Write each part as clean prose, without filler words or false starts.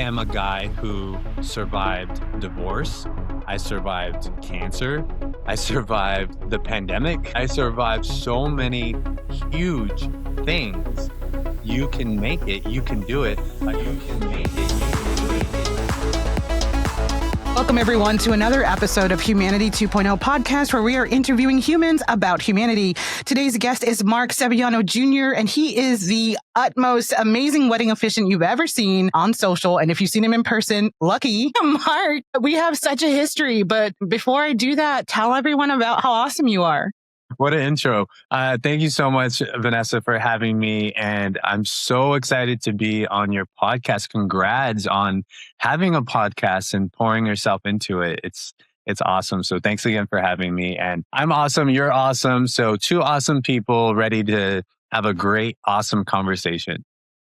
am a guy who survived divorce. I survived cancer. I survived the pandemic. I survived so many huge things. You can make it. You can do it. You can make it. Welcome, everyone, to another episode of Humanity 2.0 podcast, where we are interviewing humans about humanity. Today's guest is Mark Sevillano Jr., and he is the utmost amazing wedding officiant you've ever seen on social. And if you've seen him in person, lucky. Mark, we have such a history. But before I do that, tell everyone about how awesome you are. What an intro. Thank you so much, Vanessa, for having me. And I'm so excited to be on your podcast. Congrats on having a podcast and pouring yourself into it. It's awesome. So thanks again for having me. And I'm awesome. You're awesome. So two awesome people ready to have a great, awesome conversation.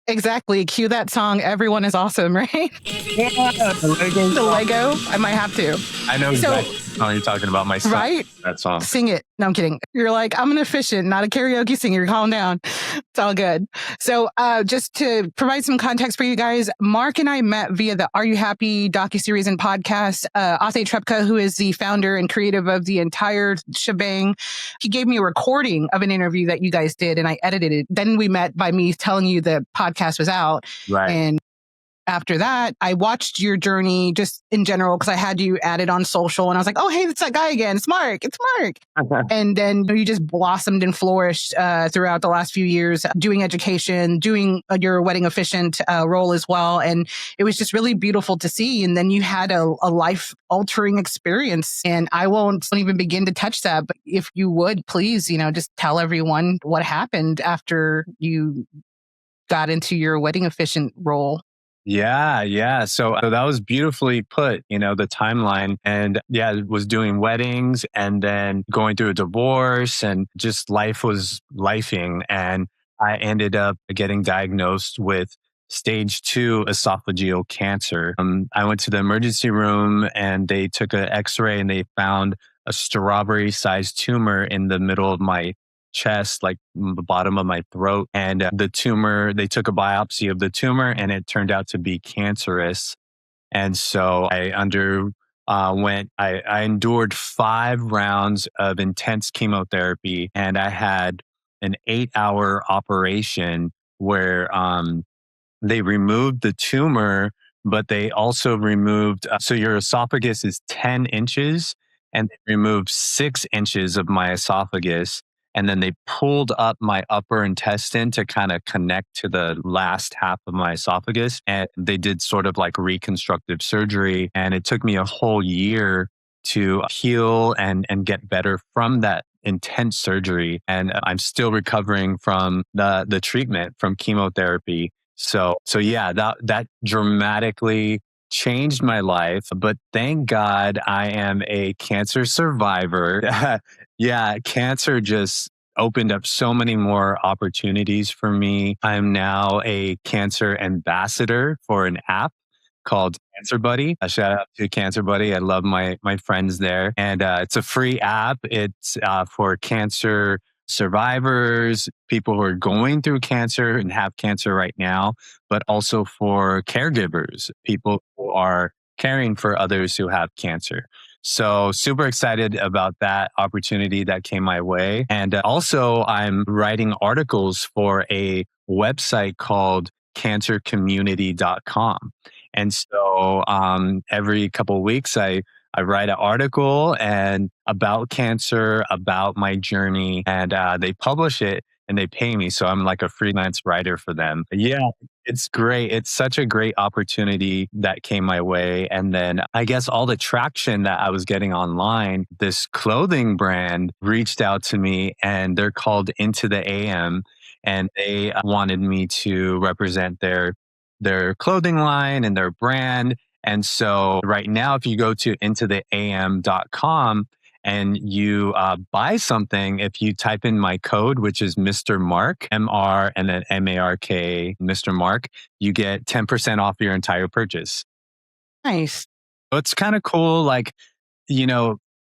Exactly. Cue that song. Everyone is awesome, right? Yeah, the Lego. I might have to. I know exactly what song you're talking about. My son, right? That song. Sing it. No, I'm kidding. You're like, I'm an officiant, not a karaoke singer. Calm down. It's all good. So just to provide some context for you guys, Mark and I met via the Are You Happy docuseries and podcast. Ate Trepka, who is the founder and creative of the entire shebang, he gave me a recording of an interview that you guys did, and I edited it. Then we met by me telling you the podcast was out. Right. And after that, I watched your journey just in general because I had you added on social, and I was like, oh, hey, it's that guy again. It's Mark. It's Mark. And then you just blossomed and flourished throughout the last few years, doing education, doing your wedding officiant role as well. And it was just really beautiful to see. And then you had a life-altering experience. And I won't even begin to touch that. But if you would, please, just tell everyone what happened after you got into your wedding officiant role. Yeah. So that was beautifully put, the timeline. And was doing weddings and then going through a divorce, and just life was lifing. And I ended up getting diagnosed with stage 2 esophageal cancer. I went to the emergency room and they took an x-ray and they found a strawberry-sized tumor in the middle of my chest, like the bottom of my throat. And the tumor, they took a biopsy of the tumor and it turned out to be cancerous. And so I endured 5 rounds of intense chemotherapy, and I had an 8-hour operation where they removed the tumor, but they also removed, so your esophagus is 10 inches, and they removed 6 inches of my esophagus. And then they pulled up my upper intestine to kind of connect to the last half of my esophagus. And they did sort of like reconstructive surgery. And it took me a whole year to heal and get better from that intense surgery. And I'm still recovering from the treatment from chemotherapy. So that dramatically changed my life. But thank God I am a cancer survivor. Cancer just opened up so many more opportunities for me. I'm now a cancer ambassador for an app called Cancer Buddy. A shout out to Cancer Buddy. I love my friends there. And it's a free app. It's for cancer survivors, people who are going through cancer and have cancer right now, but also for caregivers, people who are caring for others who have cancer. So super excited about that opportunity that came my way. And also I'm writing articles for a website called cancercommunity.com. And so every couple of weeks, I write an article and about cancer, about my journey, and they publish it and they pay me. So I'm like a freelance writer for them. Yeah, it's great. It's such a great opportunity that came my way. And then I guess all the traction that I was getting online, this clothing brand reached out to me, and they're called Into the AM. And they wanted me to represent their clothing line and their brand. And so right now, if you go to intotheam.com and you buy something, if you type in my code, which is Mr. Mark, MR, and then MARK, Mr. Mark, you get 10% off your entire purchase. Nice. So it's kind of cool. Like,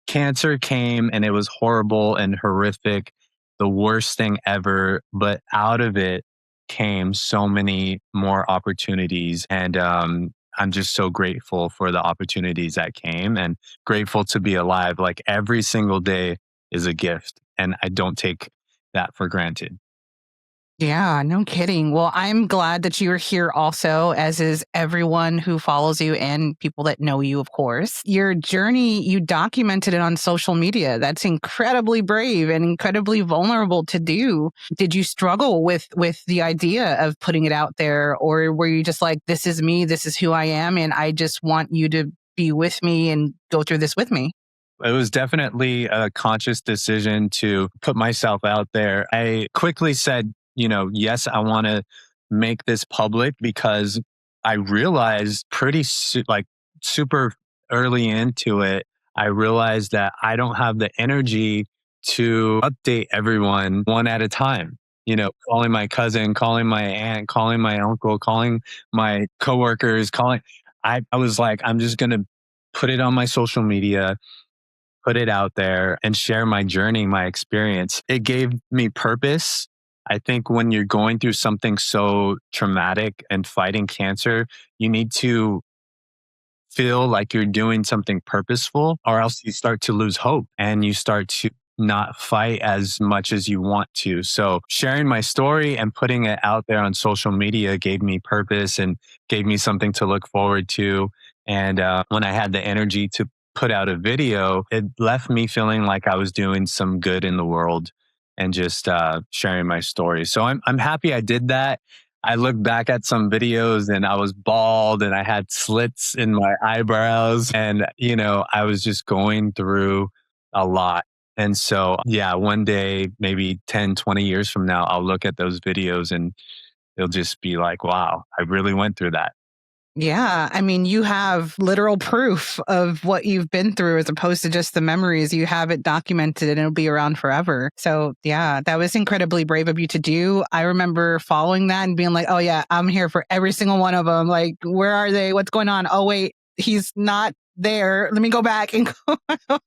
cancer came and it was horrible and horrific, the worst thing ever. But out of it came so many more opportunities. And I'm just so grateful for the opportunities that came and grateful to be alive. Like every single day is a gift, and I don't take that for granted. Yeah, no kidding. Well, I'm glad that you are here also, as is everyone who follows you and people that know you, of course. Your journey, you documented it on social media. That's incredibly brave and incredibly vulnerable to do. Did you struggle with the idea of putting it out there, or were you just like, this is me, this is who I am, and I just want you to be with me and go through this with me? It was definitely a conscious decision to put myself out there. I quickly said, yes, I want to make this public because I realized like super early into it, I realized that I don't have the energy to update everyone one at a time. Calling my cousin, calling my aunt, calling my uncle, calling my coworkers, I was like, I'm just going to put it on my social media, put it out there and share my journey, my experience. It gave me purpose. I think when you're going through something so traumatic and fighting cancer, you need to feel like you're doing something purposeful, or else you start to lose hope and you start to not fight as much as you want to. So sharing my story and putting it out there on social media gave me purpose and gave me something to look forward to. And when I had the energy to put out a video, it left me feeling like I was doing some good in the world and just sharing my story. So I'm happy I did that. I look back at some videos and I was bald and I had slits in my eyebrows and, I was just going through a lot. And so, yeah, one day, maybe 10, 20 years from now, I'll look at those videos and it'll just be like, wow, I really went through that. Yeah, I mean, you have literal proof of what you've been through as opposed to just the memories. You have it documented and it'll be around forever. So, yeah, that was incredibly brave of you to do. I remember following that and being like, oh, yeah, I'm here for every single one of them. Like, where are they? What's going on? Oh, wait, he's not there. Let me go back and go.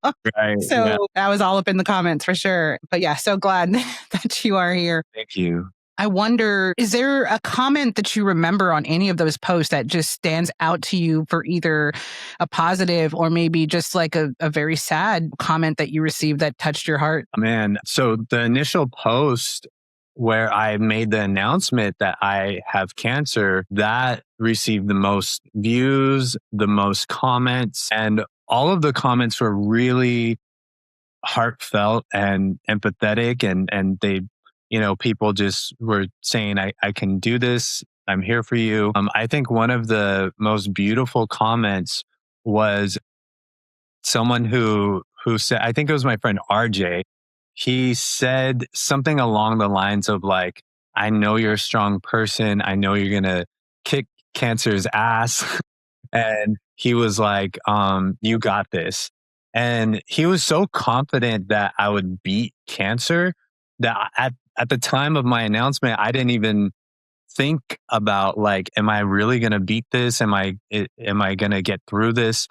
Right. Yeah. So that was all up in the comments for sure. But yeah, so glad that you are here. Thank you. I wonder, is there a comment that you remember on any of those posts that just stands out to you for either a positive or maybe just like a very sad comment that you received that touched your heart? Man, so the initial post where I made the announcement that I have cancer, that received the most views, the most comments, and all of the comments were really heartfelt and empathetic, and they, people just were saying, I can do this. I'm here for you. I think one of the most beautiful comments was someone who said, I think it was my friend RJ. He said something along the lines of like, I know you're a strong person. I know you're gonna kick cancer's ass. And he was like, you got this. And he was so confident that I would beat cancer that at the time of my announcement, I didn't even think about like, am I really gonna beat this? Am I gonna get through this?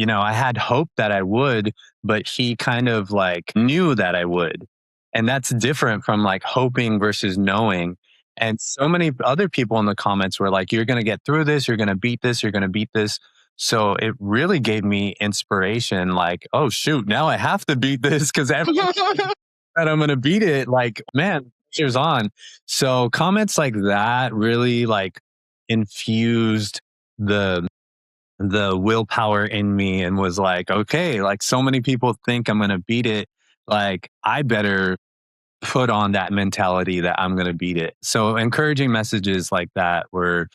I had hope that I would, but he kind of like knew that I would. And that's different from like hoping versus knowing. And so many other people in the comments were like, you're going to get through this. You're going to beat this. You're going to beat this. So it really gave me inspiration like, oh, shoot, now I have to beat this because everyone said I'm going to beat it. Like, man, cheers on. So comments like that really like infused the the willpower in me and was like, okay, like so many people think I'm going to beat it. Like I better put on that mentality that I'm going to beat it. So encouraging messages like that were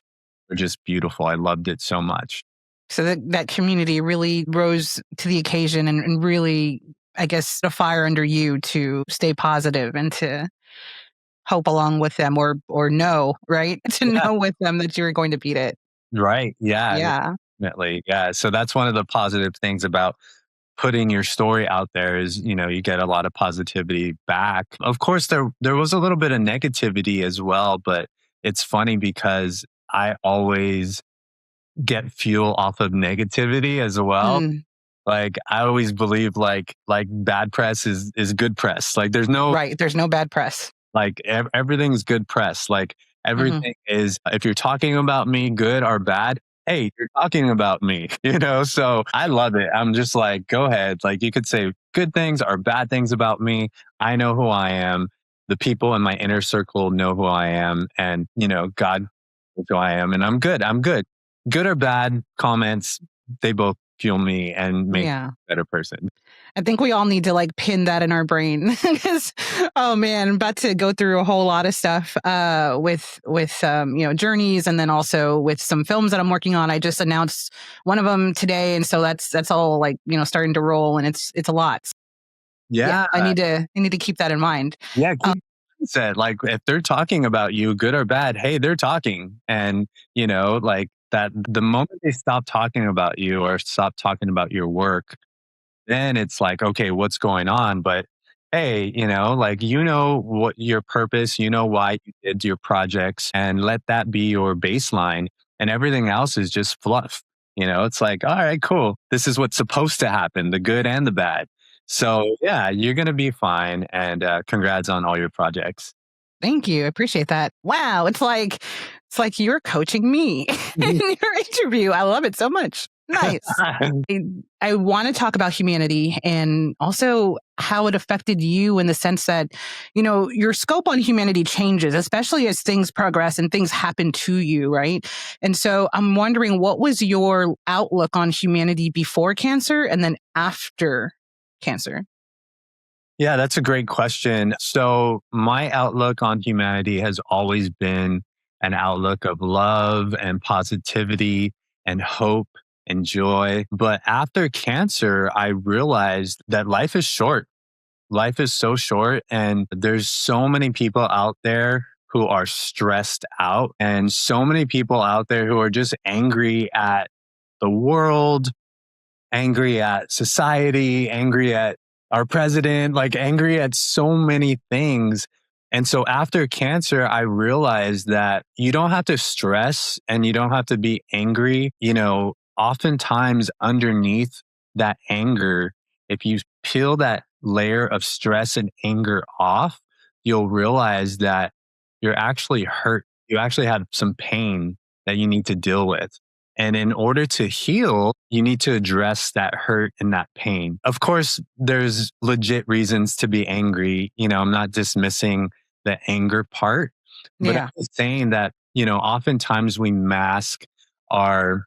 just beautiful. I loved it so much. So that community really rose to the occasion and really, I guess, a fire under you to stay positive and to hope along with them or know, right? To Yeah. know with them that you're going to beat it. Right. Yeah. Yeah. Definitely. Yeah. So that's one of the positive things about putting your story out there is, you get a lot of positivity back. Of course, there was a little bit of negativity as well, but it's funny because I always get fuel off of negativity as well. Mm, Like I always believe like bad press is good press. Like there's no right. There's no bad press. like everything's good press. Like Hmm. everything is if you're talking about me good or bad, hey, you're talking about me, So I love it. I'm just like, go ahead. Like you could say good things or bad things about me. I know who I am. The people in my inner circle know who I am. And, God knows who I am. And I'm good. I'm good. Good or bad comments, they both fuel me and make me Yeah. a better person. I think we all need to like pin that in our brain because, oh man, I'm about to go through a whole lot of stuff with journeys, and then also with some films that I'm working on. I just announced one of them today, and so that's all like starting to roll, and it's a lot. Yeah, Yeah. I need to keep that in mind. Yeah, keep said like if they're talking about you, good or bad, hey, they're talking. And like that the moment they stop talking about you or stop talking about your work, then it's like, okay, what's going on? But hey, like what your purpose, why you did your projects, and let that be your baseline. And everything else is just fluff. It's like, all right, cool. This is what's supposed to happen, the good and the bad. So yeah, you're gonna be fine. And congrats on all your projects. Thank you. I appreciate that. Wow, it's like you're coaching me in your interview. I love it so much. Nice. I want to talk about humanity and also how it affected you in the sense that, your scope on humanity changes, especially as things progress and things happen to you, right? And so I'm wondering, what was your outlook on humanity before cancer and then after cancer? Yeah, that's a great question. So, my outlook on humanity has always been an outlook of love and positivity and hope and joy. But after cancer, I realized that life is short. Life is so short, and there's so many people out there who are stressed out, and so many people out there who are just angry at the world, angry at society, angry at our president, like angry at so many things. And so after cancer, I realized that you don't have to stress and you don't have to be angry. Oftentimes underneath that anger, if you peel that layer of stress and anger off, you'll realize that you're actually hurt. You actually have some pain that you need to deal with. And in order to heal, you need to address that hurt and that pain. Of course, there's legit reasons to be angry. I'm not dismissing the anger part, but I'm Yeah. just saying that, oftentimes we mask our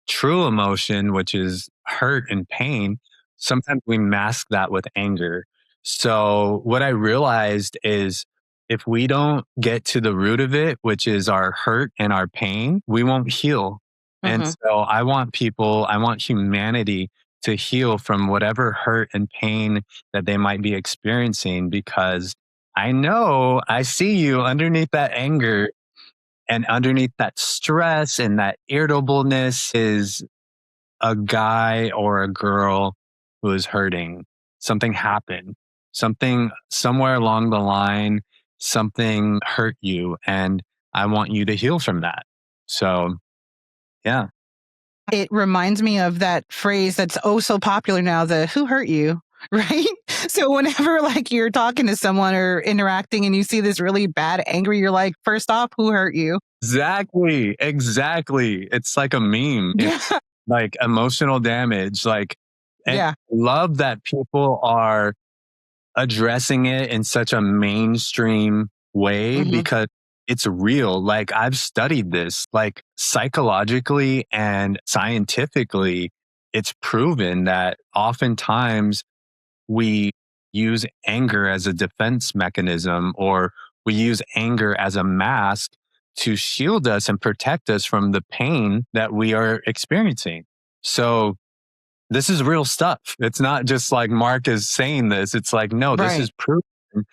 true emotion, which is hurt and pain. Sometimes we mask that with anger. So, what I realized is if we don't get to the root of it, which is our hurt and our pain, we won't heal. And Hmm. so, I want humanity to heal from whatever hurt and pain that they might be experiencing because I know I see you underneath that anger and underneath that stress and that irritableness is a guy or a girl who is hurting. Something happened. Something somewhere along the line, something hurt you. And I want you to heal from that. So, yeah. It reminds me of that phrase that's oh so popular now, the who hurt you, right? So whenever like you're talking to someone or interacting and you see this really bad angry, you're like, first off, who hurt you? Exactly. Exactly. It's like a meme. It's Yeah. like emotional damage. Like, and Yeah. love that people are addressing it in such a mainstream way Hmm. because it's real. Like I've studied this, like psychologically and scientifically, it's proven that oftentimes we use anger as a defense mechanism or we use anger as a mask to shield us and protect us from the pain that we are experiencing. So this is real stuff. It's not just like Mark is saying this. It's like, no, this Right. is proven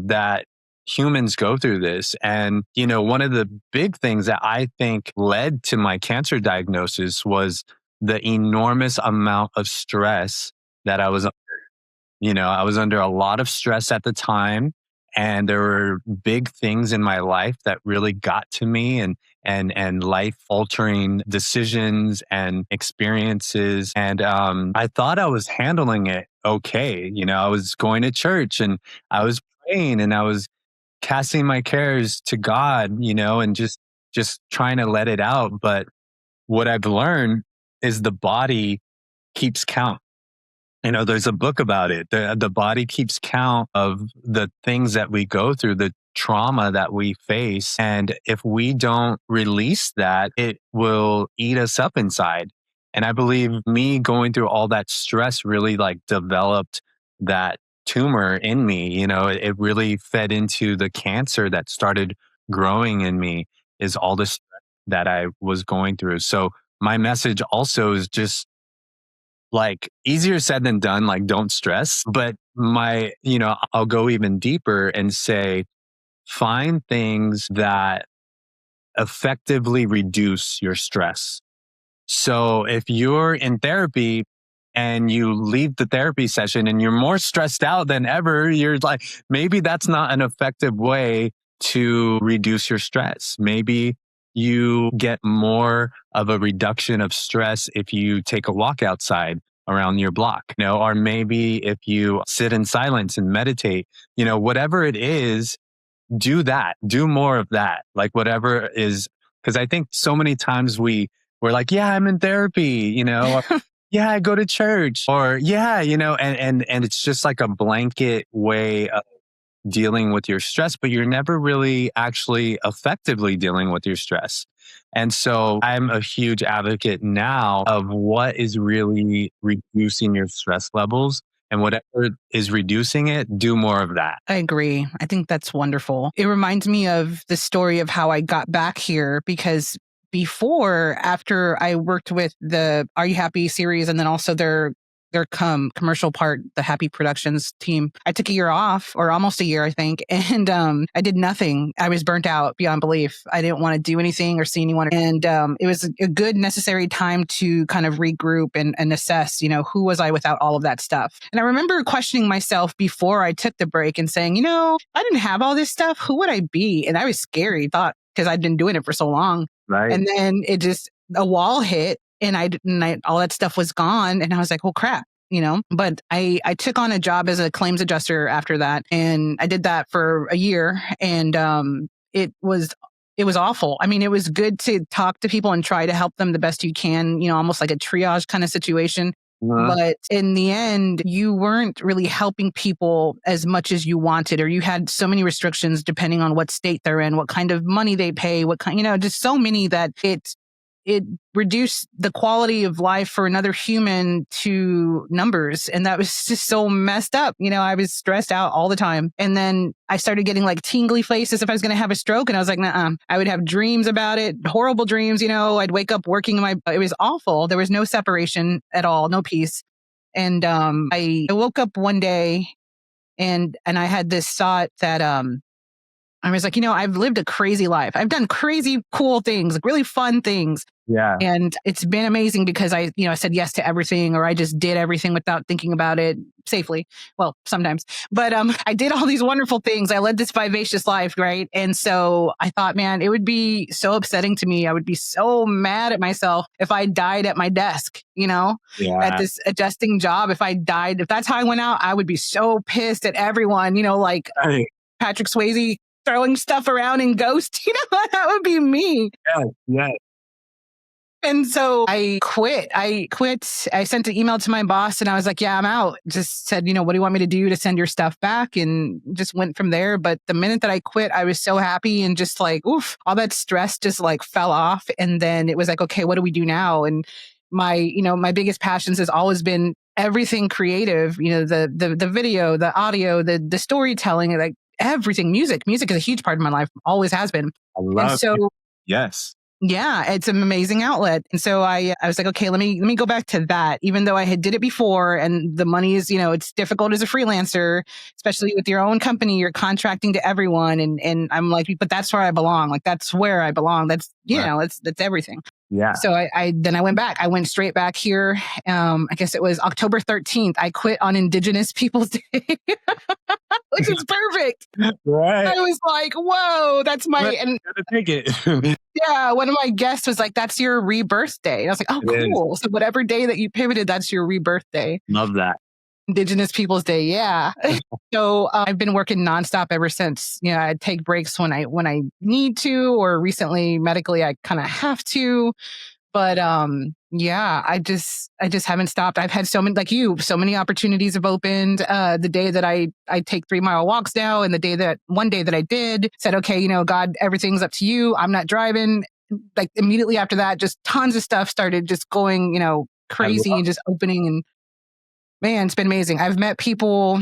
that humans go through this. And, one of the big things that I think led to my cancer diagnosis was the enormous amount of stress that I was under a lot of stress at the time, and there were big things in my life that really got to me and life altering decisions and experiences. And I thought I was handling it okay. I was going to church and I was praying and I was casting my cares to God, and just trying to let it out. But what I've learned is the body keeps count. There's a book about it. The body keeps count of the things that we go through, the trauma that we face. And if we don't release that, it will eat us up inside. And I believe me going through all that stress really like developed that tumor in me. It really fed into the cancer that started growing in me, is all the stress that I was going through. So my message also is just like easier said than done, like don't stress. But I'll go even deeper and say, find things that effectively reduce your stress. So if you're in therapy and you leave the therapy session and you're more stressed out than ever, you're like, maybe that's not an effective way to reduce your stress. Maybe you get more of a reduction of stress if you take a walk outside around your block, or maybe if you sit in silence and meditate, whatever it is, do that, do more of that, like whatever is, because I think so many times we're like, yeah, I'm in therapy, or, yeah, I go to church, or yeah, and it's just like a blanket way of dealing with your stress, but you're never really actually effectively dealing with your stress. And so I'm a huge advocate now of what is really reducing your stress levels, and whatever is reducing it, do more of that. I agree. I think that's wonderful. It reminds me of the story of how I got back here, because after I worked with the Are You Happy series and then also their commercial part, the Happy Productions team, I took a year off, or almost a year, I think. And I did nothing. I was burnt out beyond belief. I didn't want to do anything or see anyone. And it was a good, necessary time to kind of regroup and assess, who was I without all of that stuff? And I remember questioning myself before I took the break and saying, I didn't have all this stuff. Who would I be? And I was scary, thought, because I'd been doing it for so long. Right. And then a wall hit. And all that stuff was gone. And I was like, well, crap, but I took on a job as a claims adjuster after that. And I did that for a year. And it was awful. I mean, it was good to talk to people and try to help them the best you can, almost like a triage kind of situation. But in the end, you weren't really helping people as much as you wanted, or you had so many restrictions depending on what state they're in, what kind of money they pay, what kind, just so many that it reduced the quality of life for another human to numbers. And that was just so messed up. I was stressed out all the time. And then I started getting like tingly faces if I was going to have a stroke. And I was like, nuh-uh. I would have dreams about it, horrible dreams. I'd wake up working it was awful. There was no separation at all, no peace. And I woke up one day and I had this thought that I was like, I've lived a crazy life. I've done crazy, cool things, like really fun things. Yeah. And it's been amazing because I said yes to everything, or I just did everything without thinking about it safely. Well, sometimes, but I did all these wonderful things. I led this vivacious life, right? And so I thought, man, it would be so upsetting to me. I would be so mad at myself if I died at my desk, at this adjusting job. If that's how I went out, I would be so pissed at everyone, like Patrick Swayze throwing stuff around in Ghost, that would be me. Yeah. And so I quit. I sent an email to my boss and I was like, yeah, I'm out. Just said, what do you want me to do to send your stuff back? And just went from there. But the minute that I quit, I was so happy and just like, oof, all that stress just like fell off. And then it was like, okay, what do we do now? And my biggest passions has always been everything creative, the video, the audio, the storytelling, like everything. Music is a huge part of my life, always has been. I love and so it. Yes. Yeah, it's an amazing outlet. And so I was like, okay, let me go back to that, even though I had did it before and the money is, it's difficult as a freelancer, especially with your own company, you're contracting to everyone. And I'm like, but that's where I belong. Like, that's where I belong. That's, that's everything. Yeah. So I went back. I went straight back here. I guess it was October 13th. I quit on Indigenous Peoples Day, which is perfect. Right. I was like, whoa, that's my, and take it. Yeah, one of my guests was like, that's your rebirth day. And I was like, oh, cool. So whatever day that you pivoted, that's your rebirth day. Love that. Indigenous Peoples Day. Yeah. So I've been working nonstop ever since. I take breaks when I need to, or recently medically, I kind of have to. But yeah, I just haven't stopped. I've had so many, like you, so many opportunities have opened. The day that I take 3 mile walks now, and the day that one day that I did said, okay, you know, God, everything's up to you. I'm not driving. Like immediately after that, just tons of stuff started just going, you know, I crazy love, and just opening. And man, it's been amazing. I've met people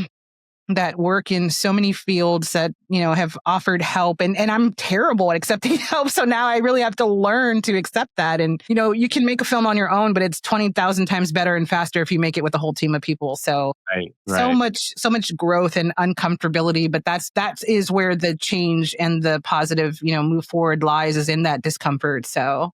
that work in so many fields that, you know, have offered help, and I'm terrible at accepting help. So now I really have to learn to accept that. And, you know, you can make a film on your own, but it's 20,000 times better and faster if you make it with a whole team of people. So right, right. so much growth and uncomfortability, but that is where the change and the positive, you know, move forward lies, is in that discomfort. So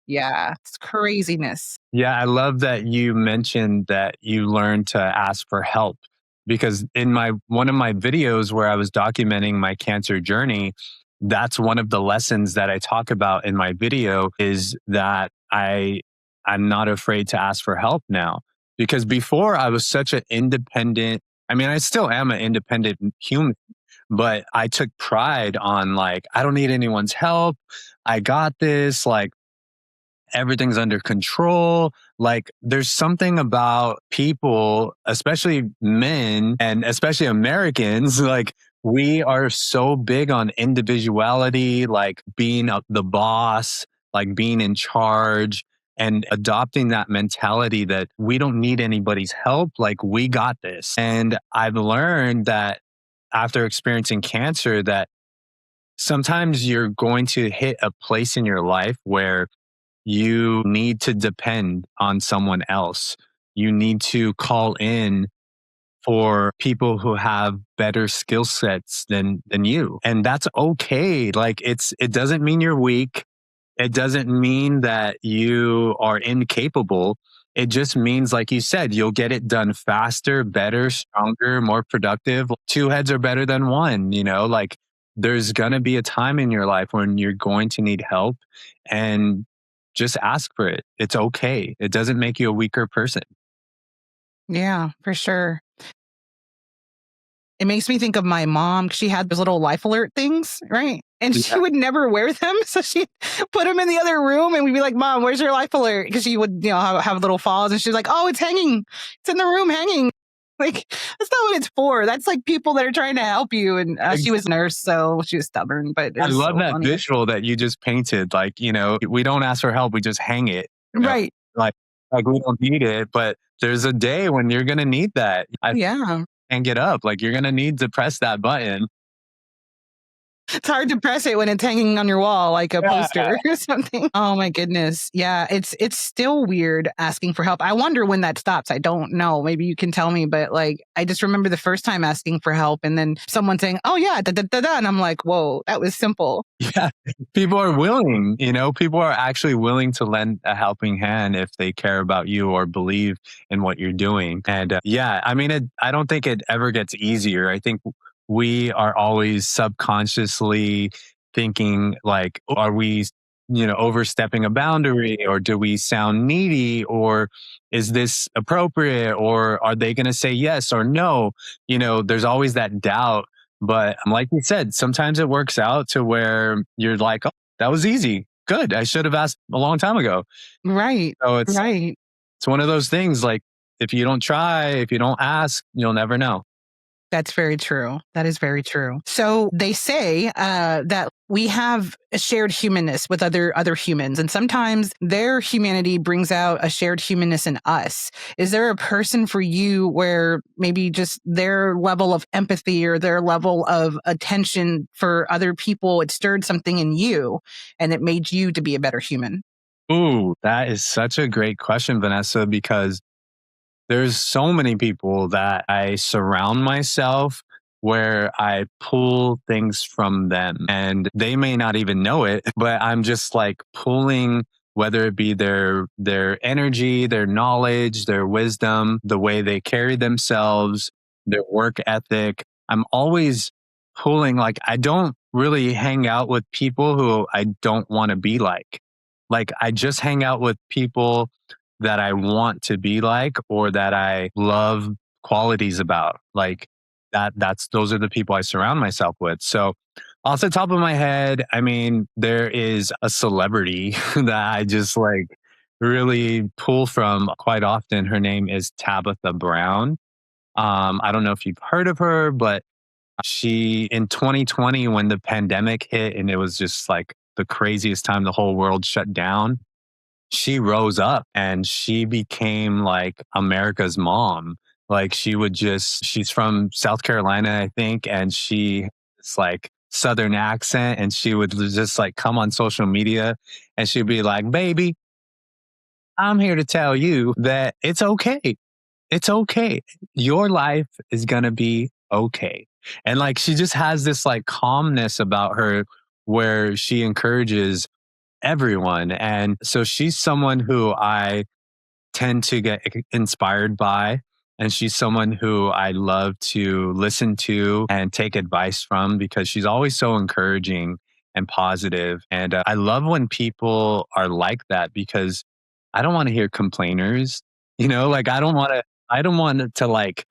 yeah, it's craziness. Yeah, I love that you mentioned that you learned to ask for help, because in my one of my videos where I was documenting my cancer journey, that's one of the lessons that I talk about in my video, is that I'm not afraid to ask for help now. Because before I was such an independent, I mean, I still am an independent human, but I took pride on, like, I don't need anyone's help. I got this. Like, everything's under control. Like, there's something about people, especially men and especially Americans, like, we are so big on individuality, like being the boss, like being in charge, and adopting that mentality that we don't need anybody's help. Like, we got this. And I've learned that after experiencing cancer, that sometimes you're going to hit a place in your life where you need to depend on someone else. You need to call in for people who have better skill sets than you. And that's okay. Like, it doesn't mean you're weak. It doesn't mean that you are incapable. It just means, like you said, you'll get it done faster, better, stronger, more productive. Two heads are better than one, you know, like, there's going to be a time in your life when you're going to need help, and just ask for it. It's okay. It doesn't make you a weaker person. Yeah, for sure. It makes me think of my mom. She had those little life alert things, right? And she Yeah, would never wear them. So she put them in the other room, and we'd be like, Mom, where's your life alert? Because she would, you know, have little falls. And she's like, oh, it's hanging. It's in the room hanging. Like, that's not what it's for. That's like people that are trying to help you. And she was a nurse, so she was stubborn, but it I was love so that funny. visual that you just painted. Like, you know, we don't ask for help, we just hang it. You know, Right. like, we don't need it, but there's a day when you're gonna need that. I Yeah. can't get up. Like, you're gonna need to press that button. It's hard to press it when it's hanging on your wall like a Yeah. poster or something. Oh my goodness. Yeah, it's still weird asking for help. I wonder when that stops. I don't know. Maybe you can tell me, but like I just remember the first time asking for help and then someone saying, "Oh yeah, da da da da," and I'm like, "Whoa, that was simple." Yeah. People are willing, you know, people are actually willing to lend a helping hand if they care about you or believe in what you're doing. And yeah, I mean, I don't think it ever gets easier. I think we are always subconsciously thinking, like, are we, you know, overstepping a boundary, or do we sound needy, or is this appropriate, or are they going to say yes or no? You know, there's always that doubt. But like you said, sometimes it works out to where you're like, oh, that was easy. Good. I should have asked a long time ago. Right. So Right. it's one of those things, like, if you don't try, if you don't ask, you'll never know. That's very true. That is very true. So they say that we have a shared humanness with other humans, and sometimes their humanity brings out a shared humanness in us. Is there a person for you where maybe just their level of empathy or their level of attention for other people, it stirred something in you, and it made you to be a better human? Ooh, that is such a great question, Vanessa, because there's so many people that I surround myself where I pull things from them, and they may not even know it, but I'm just like pulling, whether it be their energy, their knowledge, their wisdom, the way they carry themselves, their work ethic. I'm always pulling. Like, I don't really hang out with people who I don't want to be like. Like, I just hang out with people that I want to be like, or that I love qualities about. Like, that's those are the people I surround myself with. So off the top of my head, I mean, there is a celebrity that I just like really pull from quite often. Her name is Tabitha Brown. I don't know if you've heard of her, but she, in 2020, when the pandemic hit and it was just like the craziest time, the whole world shut down, she rose up and she became like America's mom. Like she's from South Carolina, I think, and it's like Southern accent, and she would just like come on social media and she'd be like, "Baby, I'm here to tell you that it's okay. It's okay. Your life is going to be okay." And like she just has this like calmness about her where she encourages everyone. And so she's someone who I tend to get inspired by. And she's someone who I love to listen to and take advice from because she's always so encouraging and positive. And I love when people are like that because I don't want to hear complainers. Like I don't want it to like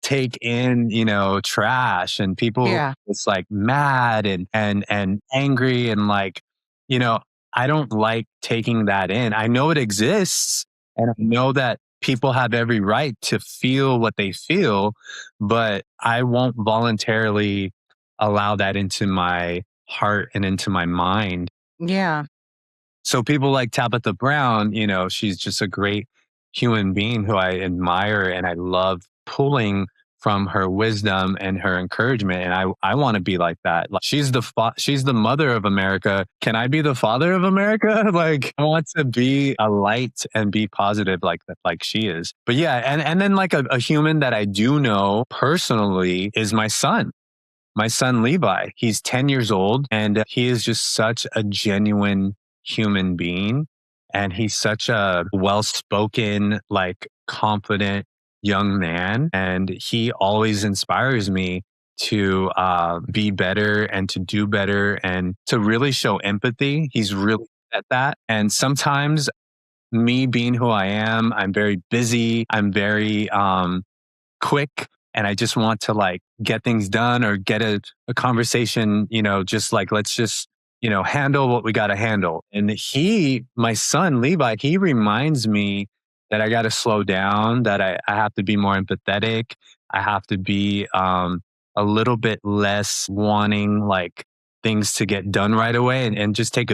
take in, trash and people Yeah. it's like mad and angry and like, you know, I don't like taking that in. I know it exists and I know that people have every right to feel what they feel, but I won't voluntarily allow that into my heart and into my mind. Yeah. So people like Tabitha Brown, she's just a great human being who I admire and I love pulling from her wisdom and her encouragement. And I want to be like that. Like she's the mother of America. Can I be the father of America? Like I want to be a light and be positive like that, like she is. But yeah, and then like a human that I do know personally is my son Levi. He's 10 years old and he is just such a genuine human being. And he's such a well spoken, like confident young man. And he always inspires me to be better and to do better and to really show empathy. He's really good at that. And sometimes me being who I am, I'm very busy. I'm very quick and I just want to like get things done or get a conversation, just like let's just, handle what we got to handle. And my son, Levi, he reminds me that I got to slow down, that I have to be more empathetic. I have to be a little bit less wanting like things to get done right away and just take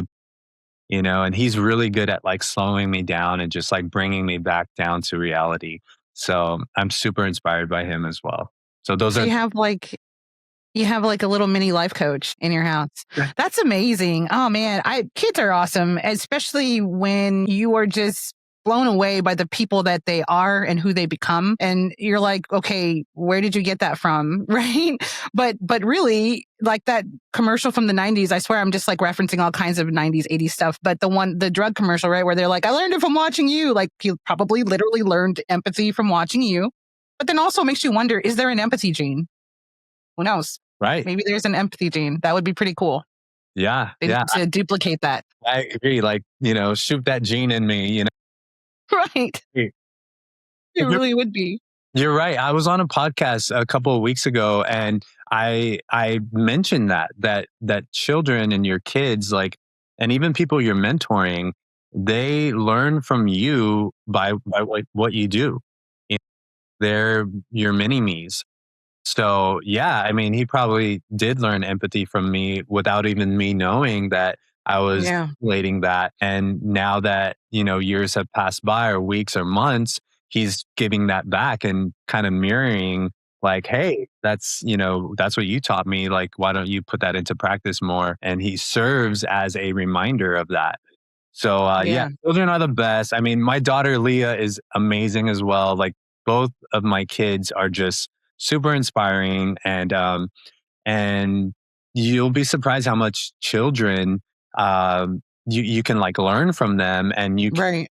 and he's really good at like slowing me down and just like bringing me back down to reality. So I'm super inspired by him as well. So those So are you have like a little mini life coach in your house. That's amazing. Oh man, kids are awesome, especially when you are just blown away by the people that they are and who they become. And you're like, okay, where did you get that from? Right. But really, like that commercial from the 90s, I swear I'm just like referencing all kinds of 90s, 80s stuff. But the drug commercial, right, where they're like, I learned it from watching you. Like you probably literally learned empathy from watching you. But then also makes you wonder, is there an empathy gene? Who knows? right. Maybe there's an empathy gene. That would be pretty cool. Yeah. They Yeah. need to duplicate that. I agree. Like, shoot that gene in me. Right. Hey, It really would be. You're right. I was on a podcast a couple of weeks ago and I mentioned that children and your kids like and even people you're mentoring, they learn from you by what you do. They're your mini me's. So yeah, I mean, he probably did learn empathy from me without even me knowing that I was Yeah. relating that. And now that, years have passed by or weeks or months, he's giving that back and kind of mirroring like, hey, that's what you taught me. Like, why don't you put that into practice more? And he serves as a reminder of that. So yeah, Yeah. children are the best. I mean, my daughter Leah is amazing as well. Like both of my kids are just super inspiring and you'll be surprised how much children you can like learn from them and Right.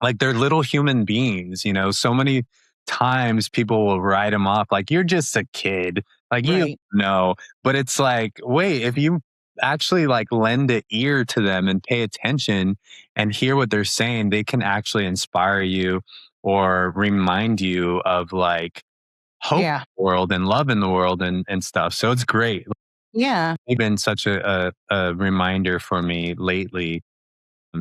like they're little human beings, so many times people will write them off like you're just a kid, like you don't Right. know. But it's like, wait, if you actually like lend an ear to them and pay attention and hear what they're saying, they can actually inspire you or remind you of like hope Yeah. in the world and love in the world and stuff. So it's great. Yeah. They've been such a reminder for me lately.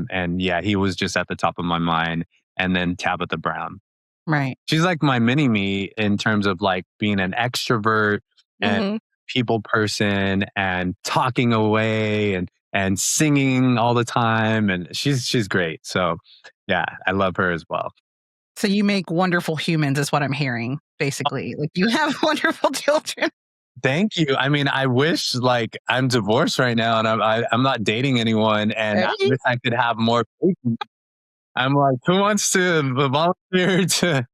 And yeah, he was just at the top of my mind. And then Tabitha Brown. Right. She's like my mini me in terms of like being an extrovert and Hmm. people person and talking away and singing all the time. And she's great. So yeah, I love her as well. So you make wonderful humans, is what I'm hearing, basically. Like you have wonderful children. Thank you. I mean, I wish like I'm divorced right now and I'm not dating anyone, and I Right? wish I could have more patience. I'm like, who wants to volunteer to have?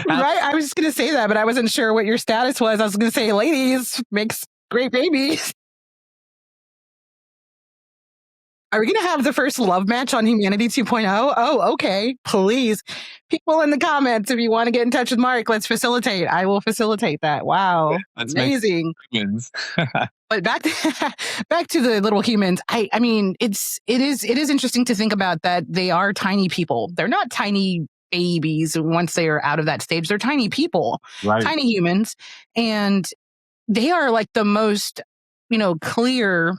Right. I was just going to say that, but I wasn't sure what your status was. I was going to say, ladies, makes great babies. Are we going to have the first love match on Humanity 2.0? Oh, okay. Please. People in the comments, if you want to get in touch with Mark, let's facilitate. I will facilitate that. Wow. Let's make Amazing. humans. But back to back to the little humans. I mean, it is interesting to think about that they are tiny people. They're not tiny babies once they are out of that stage. They're tiny people, Right. tiny humans, and they are like the most clear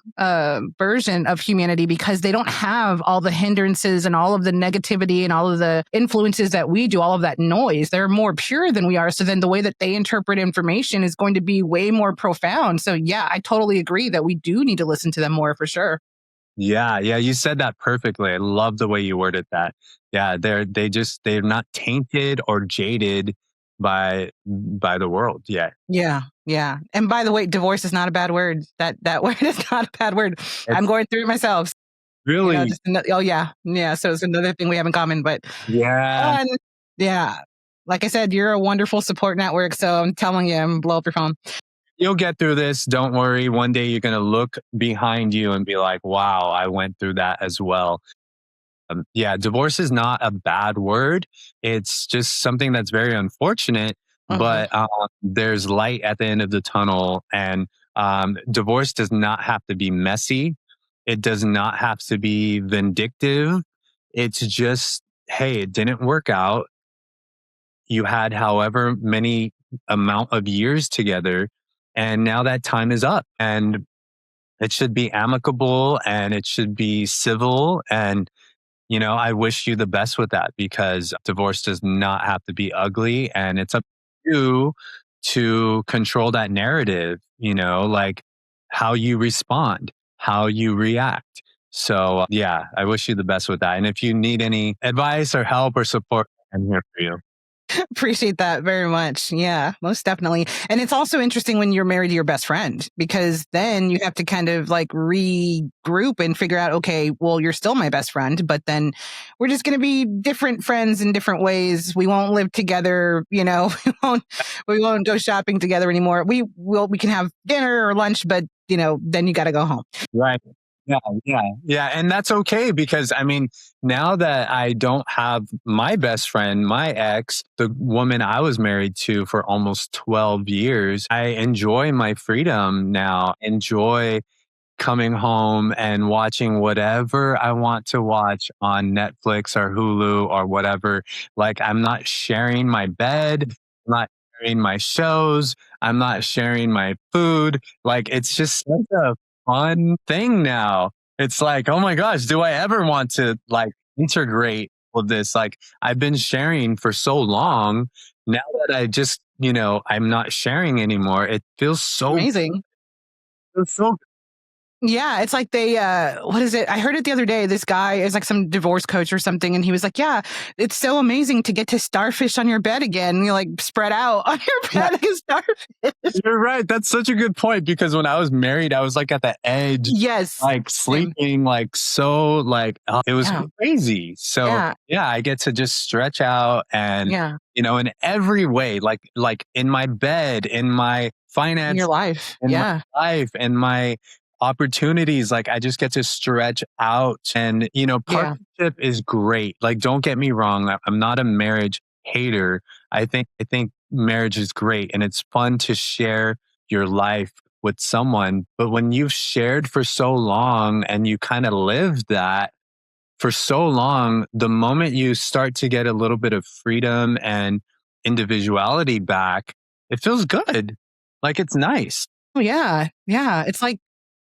version of humanity because they don't have all the hindrances and all of the negativity and all of the influences that we do, all of that noise. They're more pure than we are. So then the way that they interpret information is going to be way more profound. So yeah, I totally agree that we do need to listen to them more for sure. Yeah, yeah, you said that perfectly. I love the way you worded that. Yeah, they're not tainted or jaded by the world yet. Yeah, yeah. And by the way, divorce is not a bad word. That word is not a bad word. I'm It's going through it myself. really, Oh yeah, yeah. So it's another thing we have in common. But yeah. fun. Yeah. Like I said, you're a wonderful support network. So I'm telling you, I'm blow up your phone. You'll get through this. Don't worry. One day you're gonna look behind you and be like, "Wow, I went through that as well." Yeah, divorce is not a bad word. It's just something that's very unfortunate, Uh-huh. but there's light at the end of the tunnel. And divorce does not have to be messy. It does not have to be vindictive. It's just, hey, it didn't work out. You had however many amount of years together, and now that time is up. And it should be amicable and it should be civil, and I wish you the best with that because divorce does not have to be ugly, and it's up to you to control that narrative, like how you respond, how you react. So, yeah, I wish you the best with that. And if you need any advice or help or support, I'm here for you. Appreciate that very much. Yeah, most definitely. And it's also interesting when you're married to your best friend because then you have to kind of like regroup and figure out, okay, well, you're still my best friend, but then we're just going to be different friends in different ways. We won't live together, we won't go shopping together anymore. We can have dinner or lunch, but then you got to go home. Right. Yeah, yeah, yeah. And that's okay because I mean, now that I don't have my best friend, my ex, the woman I was married to for almost 12 years, I enjoy my freedom now, enjoy coming home and watching whatever I want to watch on Netflix or Hulu or whatever. Like, I'm not sharing my bed, I'm not sharing my shows, I'm not sharing my food. Like, it's just such a fun thing now. It's like, oh my gosh, do I ever want to like integrate with this? Like, I've been sharing for so long. Now that I just, I'm not sharing anymore, it Amazing. feels so Yeah, it's like they what is it? I heard it the other day. This guy is like some divorce coach or something, and he was like, yeah, it's so amazing to get to starfish on your bed again. And you like spread out on your good. bed like a starfish. You're right. That's such a good point because when I was married, I was like at the edge, Yes. like Same. sleeping, like so, like it was Yeah. crazy. So Yeah. yeah, I get to just stretch out and Yeah. in every way, like in my bed, in my In your finance, life. in my Yeah. life, and my opportunities. Like I just get to stretch out, and Yeah. partnership is great. Like don't get me wrong, I'm not a marriage hater. I think marriage is great and it's fun to share your life with someone. But when you've shared for so long and you kind of live that for so long, the moment you start to get a little bit of freedom and individuality back, it feels good. Like it's nice. Oh yeah. Yeah. It's like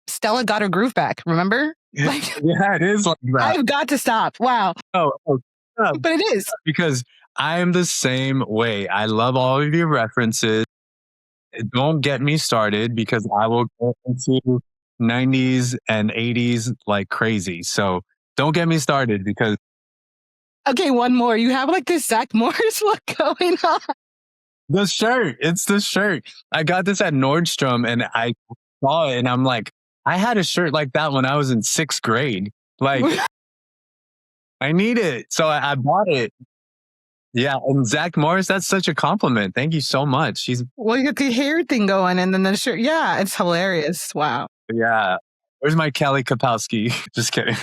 Stella got her groove back. Remember? Like, Yeah, it is like that. I've got to stop. Wow. Oh, stop. But it is. Because I am the same way. I love all of your references. Don't get me started because I will go into 90s and 80s like crazy. So don't get me started because Okay, one more. You have like this Zach Morris look going on. the shirt, it's the shirt. I got this at Nordstrom and I saw it and I'm like, I had a shirt like that when I was in sixth grade. Like, I need it. So I bought it. Yeah. And Zach Morris, that's such a compliment. Thank you so much. He's, Well, you got the hair thing going and then the shirt. Yeah, it's hilarious. Wow. yeah. Where's my Kelly Kapowski? Just kidding.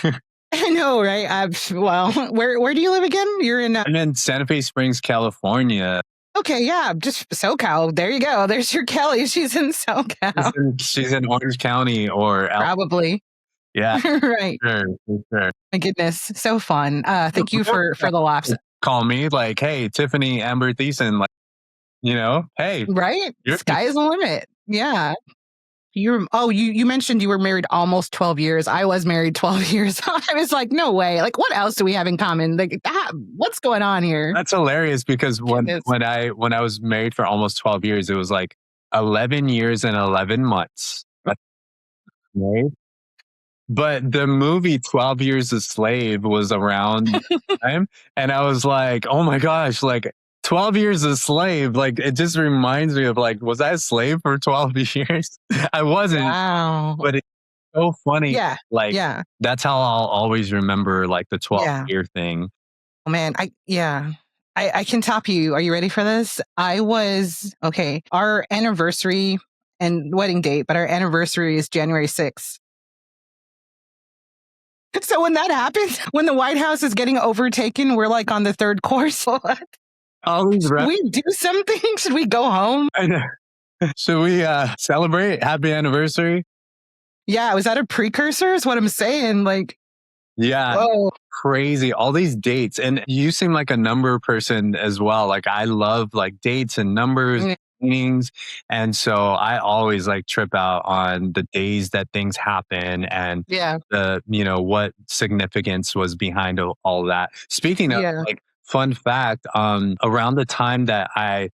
I know, right? Well, where do you live again? You're in I'm in Santa Fe Springs, California. okay, yeah, just SoCal. There you go. There's your Kelly. She's in SoCal. She's in Orange County or Probably. Yeah, Right. sure, for sure. My goodness, so fun. Thank you for the laughs. Call me like, hey, Tiffany Amber Thiessen, like, hey, Right? you're Sky is the limit. Yeah. You mentioned you were married almost 12 years. I was married 12 years. I was like, no way. Like, what else do we have in common? Like, what's going on here? That's hilarious because when I was married for almost 12 years, it was like 11 years and 11 months. Right? But the movie 12 Years a Slave was around the time, and I was like, oh my gosh, like 12 Years a Slave, like it just reminds me of like, was I a slave for 12 years? I wasn't, Wow. but it's so funny. Yeah. Like, Yeah. that's how I'll always remember like the 12 Yeah. year thing. Oh man, I can top you. Are you ready for this? Our anniversary and wedding date, but our anniversary is January 6th. So when that happens, when the White House is getting overtaken, we're like on the third course. Should we do something? Should we go home? Should we celebrate? Happy anniversary? Yeah, was that a precursor? Is what I'm saying. Like, yeah, whoa. Crazy. All these dates. And you seem like a number person as well. Like I love like dates and numbers. Meetings. And so I always like trip out on the days that things happen and the, what significance was behind all that. Speaking of like fun fact, around the time that I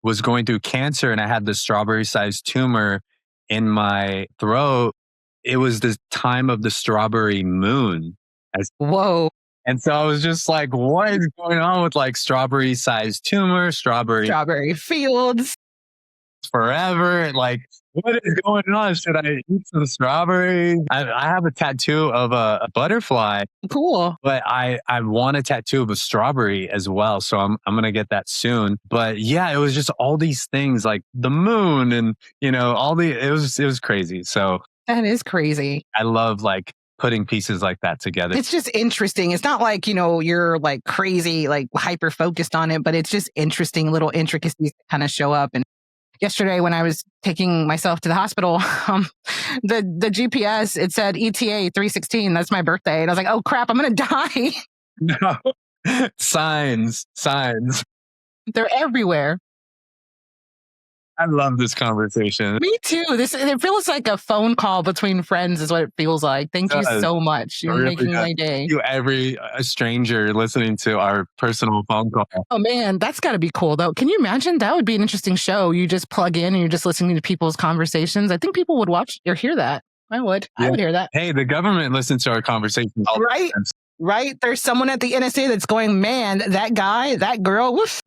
was going through cancer and I had the strawberry sized tumor in my throat, it was the time of the strawberry moon. Whoa. And so I was just like, what is going on with like strawberry sized tumor, strawberry fields forever? Like, what is going on? Should I eat some strawberries? I have a tattoo of a butterfly. Cool. But I want a tattoo of a strawberry as well. So I'm going to get that soon. But yeah, it was just all these things like the moon and, it was crazy. So that is crazy. I love like putting pieces like that together. It's just interesting. It's not like, you're like crazy, like hyper focused on it, but it's just interesting little intricacies that kind of show up. And yesterday when I was taking myself to the hospital, the GPS, it said ETA 316. That's my birthday. And I was like, oh crap, I'm going to die. No. Signs. They're everywhere. I love this conversation. Me too. It feels like a phone call between friends is what it feels like. Thank you so much. You're really making my day. Thank you, a stranger listening to our personal phone call. Oh man, that's got to be cool though. Can you imagine? That would be an interesting show. You just plug in and you're just listening to people's conversations. I think people would watch or hear that. I would. Yeah. I would hear that. Hey, the government listens to our conversations. Right? Right? There's someone at the NSA that's going, man, that guy, that girl, woof.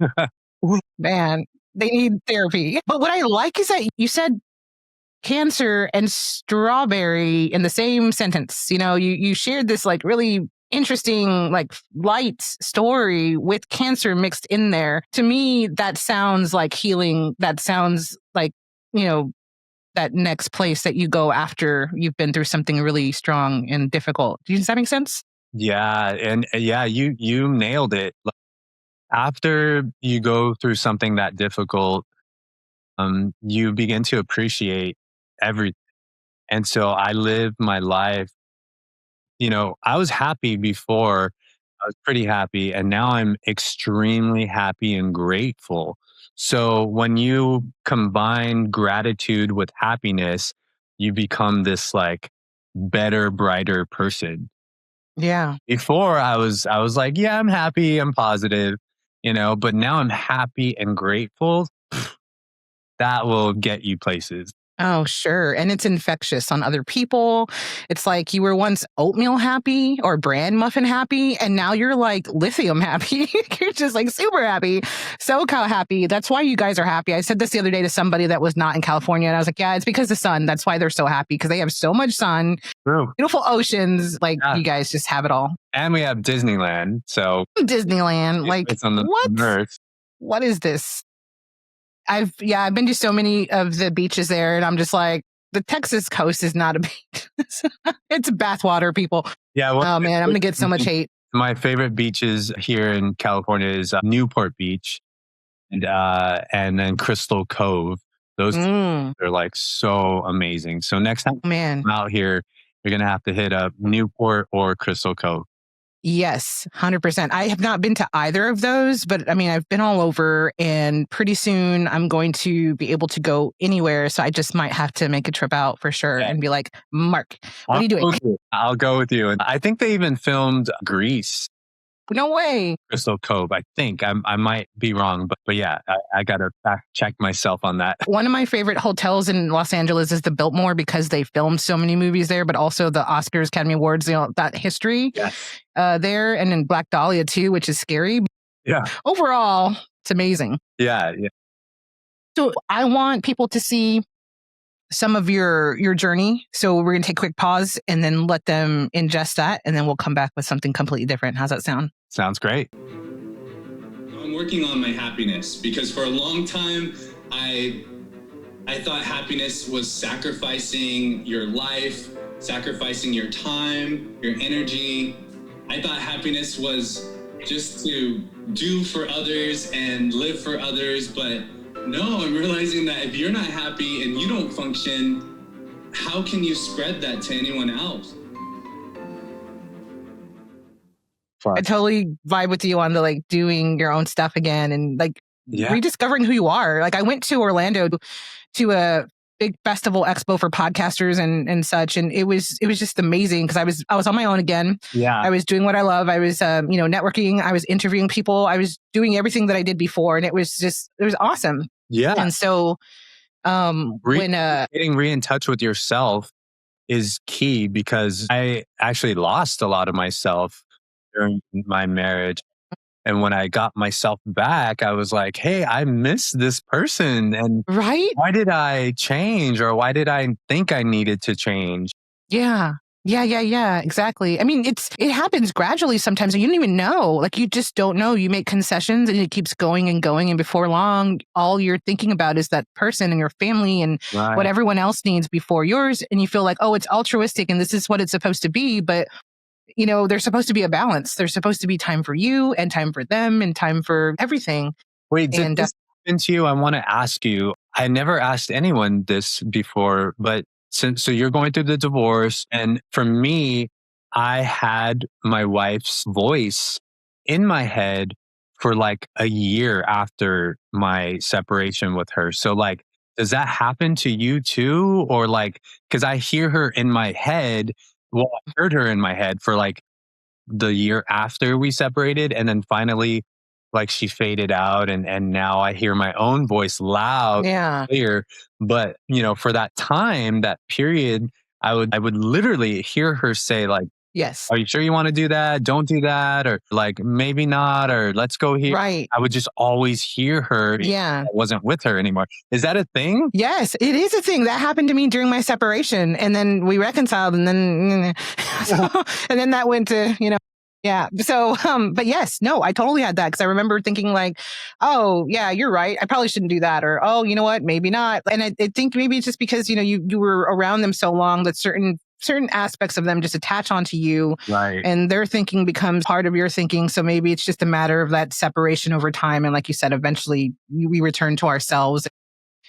Man, they need therapy. But what I like is that you said cancer and strawberry in the same sentence. You shared this like really interesting, like light story with cancer mixed in there. To me, that sounds like healing. That sounds like, that next place that you go after you've been through something really strong and difficult. Does that make sense? Yeah. And you nailed it. After you go through something that difficult, you begin to appreciate everything. And so I lived my life, I was happy before, I was pretty happy, and now I'm extremely happy and grateful. So when you combine gratitude with happiness, you become this like better, brighter person. Yeah. Before I was like, yeah, I'm happy, I'm positive, but now I'm happy and grateful. That will get you places. Oh, sure. And it's infectious on other people. It's like you were once oatmeal happy or bran muffin happy, and now you're like lithium happy. You're just like super happy, SoCal happy. That's why you guys are happy. I said this the other day to somebody that was not in California, and I was like, yeah, it's because the sun. That's why they're so happy, because they have so much sun, True. beautiful oceans. Like, Yeah. you guys just have it all. And we have Disneyland. So Disneyland. Like, it's on the what? earth. What is this? I've been to so many of the beaches there, and I'm just like, the Texas coast is not a beach. It's bathwater, people. Yeah. Well, Oh man, I'm gonna get so much hate. my favorite beaches here in California is Newport Beach and then Crystal Cove. Those are like so amazing. So next time Man, I'm out here, you're gonna have to hit up Newport or Crystal Cove. yes, 100%. I have not been to either of those, but I mean, I've been all over, and pretty soon I'm going to be able to go anywhere. So I just might have to make a trip out for sure and be like, Mark, what are you doing? I'll go with you. And I think they even filmed Grease. No way. Crystal Cove, I think. I might be wrong, but yeah, I got to fact check myself on that. One of my favorite hotels in Los Angeles is the Biltmore, because they filmed so many movies there, but also the Oscars, Academy Awards, that history there, and in Black Dahlia too, which is scary. Yeah. Overall, it's amazing. Yeah. So I want people to see some of your journey. So we're going to take a quick pause and then let them ingest that, and then we'll come back with something completely different. How's that sound? Sounds great. I'm working on my happiness, because for a long time, I thought happiness was sacrificing your life, sacrificing your time, your energy. I thought happiness was just to do for others and live for others, but no, I'm realizing that if you're not happy and you don't function, how can you spread that to anyone else? I totally vibe with you on the like doing your own stuff again and like rediscovering who you are. Like I went to Orlando to a big festival expo for podcasters and such, and it was just amazing because I was on my own again. Yeah, I was doing what I love. I was networking. I was interviewing people. I was doing everything that I did before, and it was awesome. Yeah, and so when getting in touch with yourself is key, because I actually lost a lot of myself during my marriage. And when I got myself back, I was like, hey, I miss this person. And why did I change? Or why did I think I needed to change? Yeah, exactly. I mean, it happens gradually sometimes, and you don't even know. Like, you just don't know. You make concessions, and it keeps going and going. And before long, all you're thinking about is that person and your family and what everyone else needs before yours. And you feel like, oh, it's altruistic and this is what it's supposed to be. But there's supposed to be a balance. There's supposed to be time for you and time for them and time for everything. Wait, did this happen to you? I want to ask you. I never asked anyone this before, but so you're going through the divorce. And for me, I had my wife's voice in my head for like a year after my separation with her. So like, does that happen to you too? Or like, because I hear her in my head. Well, I heard her in my head for like the year after we separated. And then finally, like she faded out and now I hear my own voice loud, clear. But, for that time, that period, I would literally hear her say like, yes, are you sure you want to do that? Don't do that. Or like, maybe not, or let's go here. Right. I would just always hear her. Yeah. I wasn't with her anymore. Is that a thing? Yes, it is a thing. That happened to me during my separation. And then we reconciled, and then, and then that went to, yeah. So, but yes, no, I totally had that, because I remember thinking like, oh yeah, you're right. I probably shouldn't do that. Or, oh, you know what? Maybe not. And I think maybe it's just because, you were around them so long that certain aspects of them just attach onto you, and their thinking becomes part of your thinking. So maybe it's just a matter of that separation over time. And like you said, eventually we return to ourselves.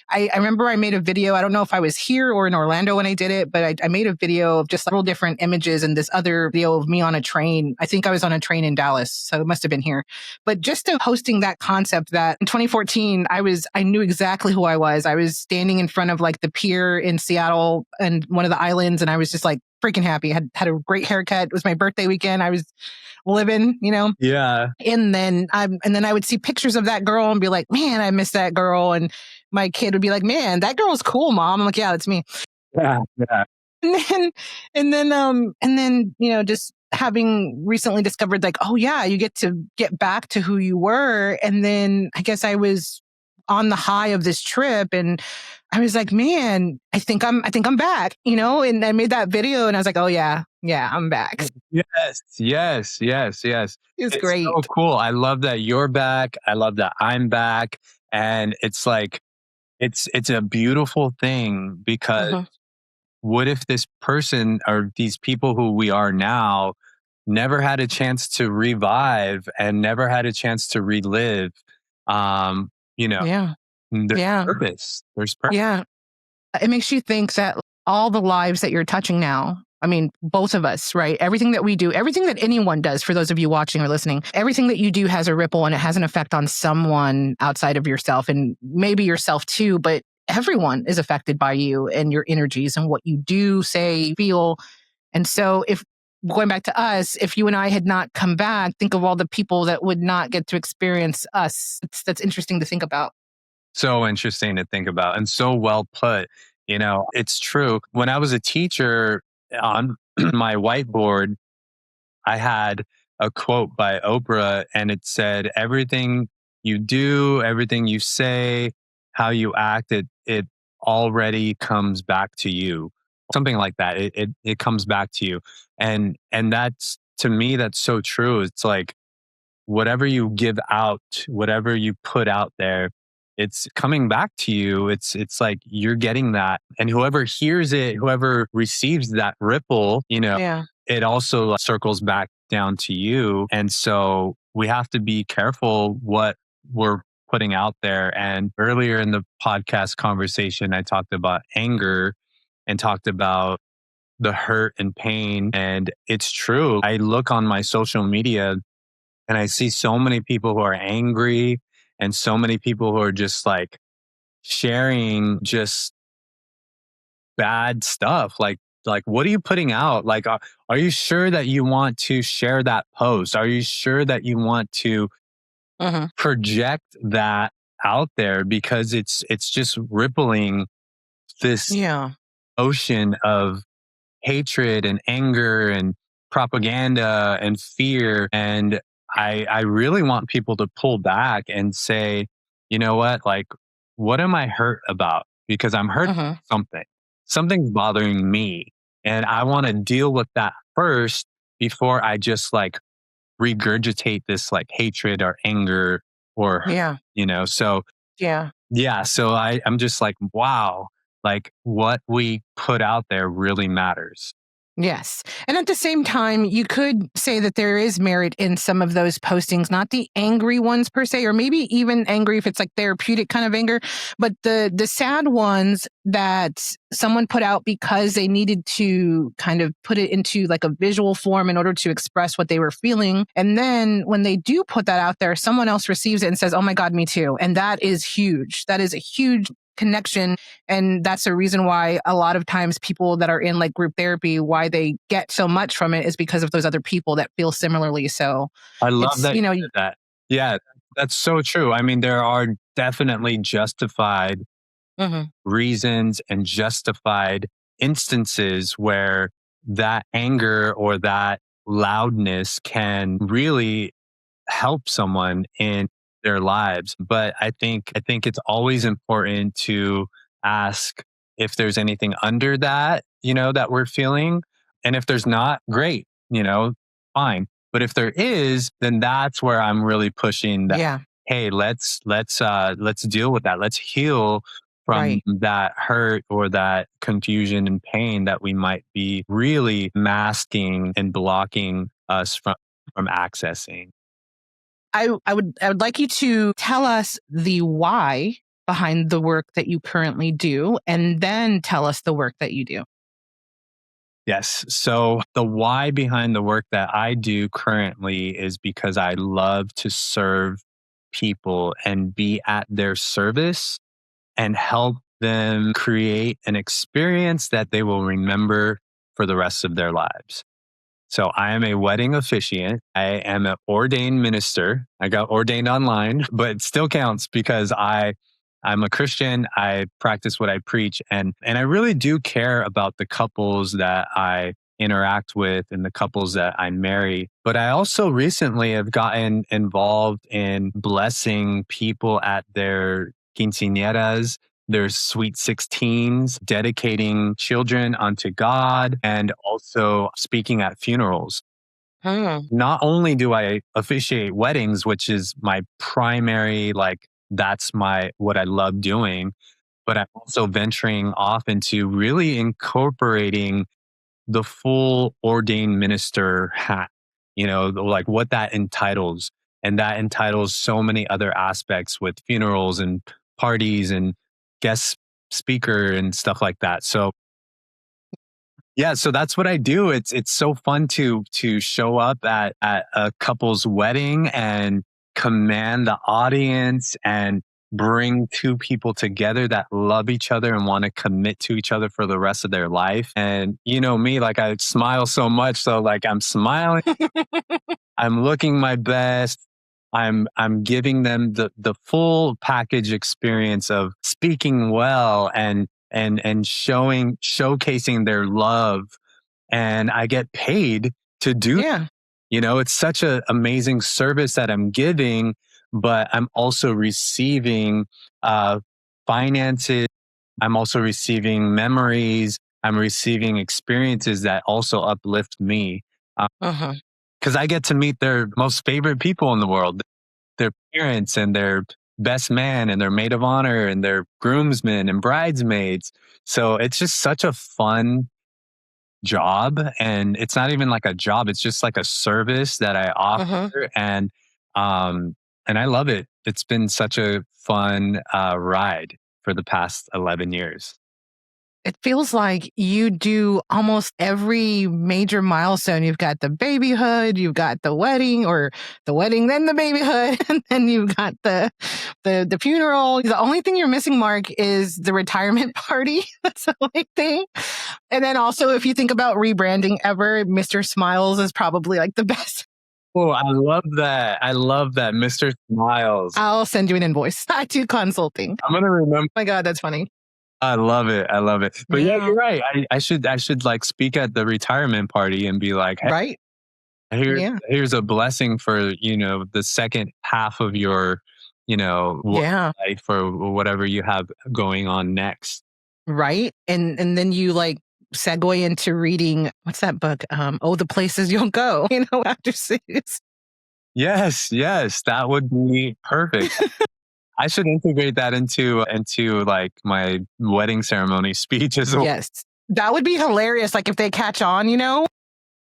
I remember I made a video. I don't know if I was here or in Orlando when I did it, but I made a video of just several different images and this other video of me on a train. I think I was on a train in Dallas, so it must have been here. But just to hosting that concept that in 2014, I knew exactly who I was. I was standing in front of like the pier in Seattle and one of the islands, and I was just like freaking happy. Had a great haircut. It was my birthday weekend. I was living, Yeah. And then I would see pictures of that girl and be like, man, I miss that girl. And my kid would be like, man, that girl's cool, mom. I'm like, yeah, that's me. Yeah. Yeah. And then, just having recently discovered like, oh yeah, you get to get back to who you were. And then I guess I was on the high of this trip and I was like, man, I think I'm back, and I made that video and I was like, oh yeah, I'm back. Yes. Yes. Yes. Yes. It's It's great. so cool. I love that you're back. I love that I'm back. And it's like, it's a beautiful thing because Uh-huh. what if this person or these people who we are now never had a chance to revive and never had a chance to relive, um, Yeah. there's Yeah. purpose. There's purpose. Yeah. It makes you think that all the lives that you're touching now, I mean, both of us, right? Everything that we do, everything that anyone does, for those of you watching or listening, everything that you do has a ripple and it has an effect on someone outside of yourself and maybe yourself too, but everyone is affected by you and your energies and what you do, say, feel. And so if going back to us, if you and I had not come back, think of all the people that would not get to experience us. That's interesting to think about. So interesting to think about and so well put. It's true. When I was a teacher on my whiteboard, I had a quote by Oprah and it said, everything you do, everything you say, how you act, it already comes back to you. Something like that. It comes back to you. And that's, to me, that's so true. It's like, whatever you give out, whatever you put out there, it's coming back to you. It's like you're getting that. And whoever hears it, whoever receives that ripple, Yeah. it also circles back down to you. And so we have to be careful what we're putting out there. And earlier in the podcast conversation, I talked about anger and talked about the hurt and pain. And it's true. I look on my social media and I see so many people who are angry and so many people who are just like sharing just bad stuff. Like what are you putting out? Like, are you sure that you want to share that post? Are you sure that you want to project that out there? Because it's just rippling this Yeah. ocean of hatred and anger and propaganda and fear. And I really want people to pull back and say, you know what? Like, what am I hurt about? Because I'm hurt about something. Something's bothering me. And I want to deal with that first before I just like regurgitate this like hatred or anger or, Yeah. so Yeah. yeah. So I'm just like, wow, like what we put out there really matters. Yes. And at the same time, you could say that there is merit in some of those postings, not the angry ones per se, or maybe even angry if it's like therapeutic kind of anger, but the sad ones that someone put out because they needed to kind of put it into like a visual form in order to express what they were feeling. And then when they do put that out there, someone else receives it and says, oh my God, me too. And that is huge. That is a huge connection. And that's the reason why a lot of times people that are in like group therapy, why they get so much from it is because of those other people that feel similarly. So I love it's, that you did that. Yeah, that's so true. I mean, there are definitely justified reasons and justified instances where that anger or that loudness can really help someone in their lives. But I think it's always important to ask if there's anything under that, that we're feeling. And if there's not, great, fine. But if there is, then that's where I'm really pushing that. yeah, Hey, let's deal with that. Let's heal from right. that hurt or that confusion and pain that we might be really masking and blocking us from accessing. I would like you to tell us the why behind the work that you currently do, and then tell us the work that you do. Yes. So the why behind the work that I do currently is because I love to serve people and be at their service and help them create an experience that they will remember for the rest of their lives. So I am a wedding officiant. I am an ordained minister. I got ordained online, but it still counts because I'm a Christian. I practice what I preach, and I really do care about the couples that I interact with and the couples that I marry. But I also recently have gotten involved in blessing people at their quinceañeras, their sweet 16s, dedicating children unto God, and also speaking at funerals. Not only do I officiate weddings, which is my primary, like, that's what I love doing, but I'm also venturing off into really incorporating the full ordained minister hat, like what that entitles. And that entitles so many other aspects with funerals and parties and guest speaker and stuff like that. So yeah, so that's what I do. It's so fun to show up at a couple's wedding and command the audience and bring two people together that love each other and want to commit to each other for the rest of their life. And you know me, like I smile so much, so like I'm smiling, I'm looking my best. I'm giving them the full package experience of speaking well and showcasing their love, and I get paid to do. Yeah. It's such an amazing service that I'm giving, but I'm also receiving finances. I'm also receiving memories. I'm receiving experiences that also uplift me. Because I get to meet their most favorite people in the world, their parents and their best man and their maid of honor and their groomsmen and bridesmaids. So it's just such a fun job, and it's not even like a job, it's just like a service that I offer. And I love it. It's been such a fun ride for the past 11 years. It feels like you do almost every major milestone. You've got the babyhood, you've got the wedding, or the wedding, then the babyhood, and then you've got the funeral. The only thing you're missing, Mark, is the retirement party. That's the only thing. And then also, if you think about rebranding ever, Mr. Smiles is probably like the best. Oh, I love that. I love that, Mr. Smiles. I'll send you an invoice. I do consulting. I'm gonna remember. Oh my God, that's funny. I love it. I love it. But yeah, Yeah. you're right. I should like speak at the retirement party and be like, hey, Right? here's a blessing for, the second half of your, Yeah. life or whatever you have going on next. Right. And then you like segue into reading, what's that book? The Places You'll Go, after six. Yes, that would be perfect. I should integrate that into like my wedding ceremony speech as well. Yes. That would be hilarious. Like if they catch on,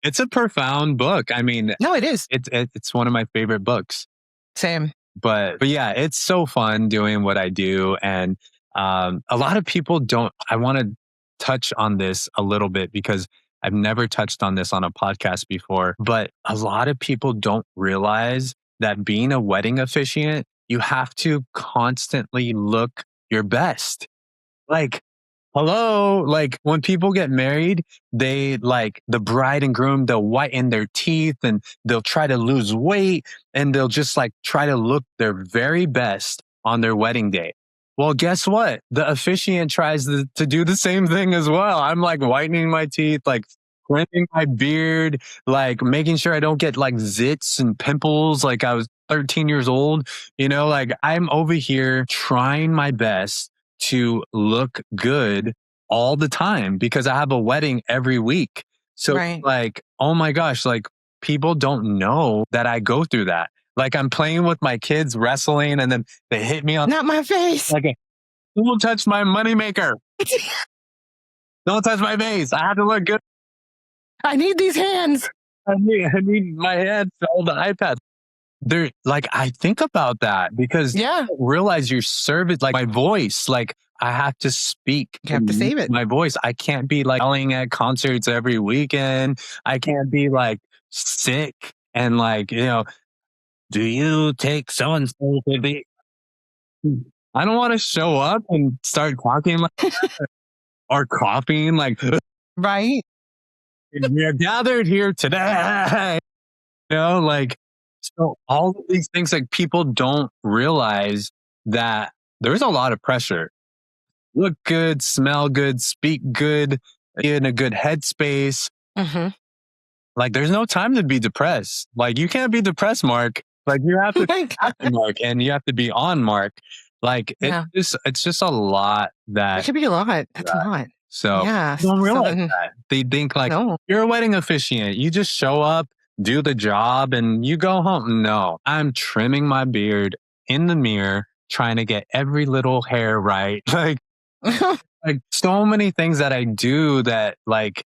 It's a profound book. I mean, No, it is. it's one of my favorite books. Same. But yeah, it's so fun doing what I do. And a lot of people don't. I want to touch on this a little bit because I've never touched on this on a podcast before. But a lot of people don't realize that being a wedding officiant, you have to constantly look your best. Like, hello, like when people get married, they like the bride and groom, they'll whiten their teeth and they'll try to lose weight and they'll just like try to look their very best on their wedding day. Well, guess what? The officiant tries to do the same thing as well. I'm like whitening my teeth, like trimming my beard, like making sure I don't get like zits and pimples like I was 13 years old. Like I'm over here trying my best to look good all the time because I have a wedding every week. So Right. like, oh my gosh, like people don't know that I go through that. Like I'm playing with my kids wrestling and then they hit me on Not my face. like, don't touch my moneymaker. Don't touch my face. I have to look good. I need these hands. I need my hands to hold the iPad. They're like, I think about that because Yeah. I don't realize your service, like my voice, like I have to speak. You have to save it. My voice. I can't be like yelling at concerts every weekend. I can't be like sick and like, do you take so and so to be? I don't want to show up and start talking like or coughing like Right. We are gathered here today. Like, so all of these things, like, people don't realize that there's a lot of pressure. Look good, smell good, speak good, be in a good headspace. Mm-hmm. Like, there's no time to be depressed. Like, you can't be depressed, Mark. Like, you have to be happy, Mark, and you have to be on Mark. Like, it's just a lot It that. could be a lot. That's a lot. So Yeah. they don't realize then, that. They think like, no. you're a wedding officiant. You just show up, do the job, and you go home. No, I'm trimming my beard in the mirror, trying to get every little hair right. Like so many things that I do that, like,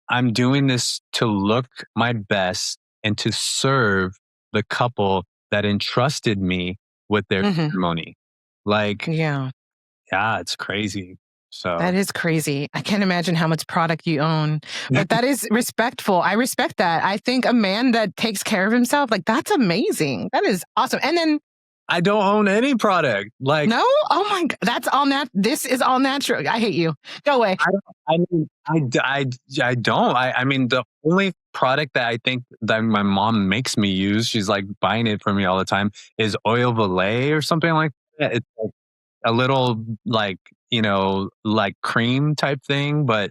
I'm doing this to look my best and to serve the couple that entrusted me with their ceremony. Like, Yeah. yeah, it's crazy. So That is crazy. I can't imagine how much product you own, but that is respectful. I respect that. I think a man that takes care of himself, like, that's amazing. That is awesome. And then I don't own any product. Like, no, oh my god, that's all this is all natural. I hate you. Go away. I don't. I mean, the only product that I think that my mom makes me use, she's like buying it for me all the time, is oil Valet or something like that. It's like a little, like, like cream type thing, but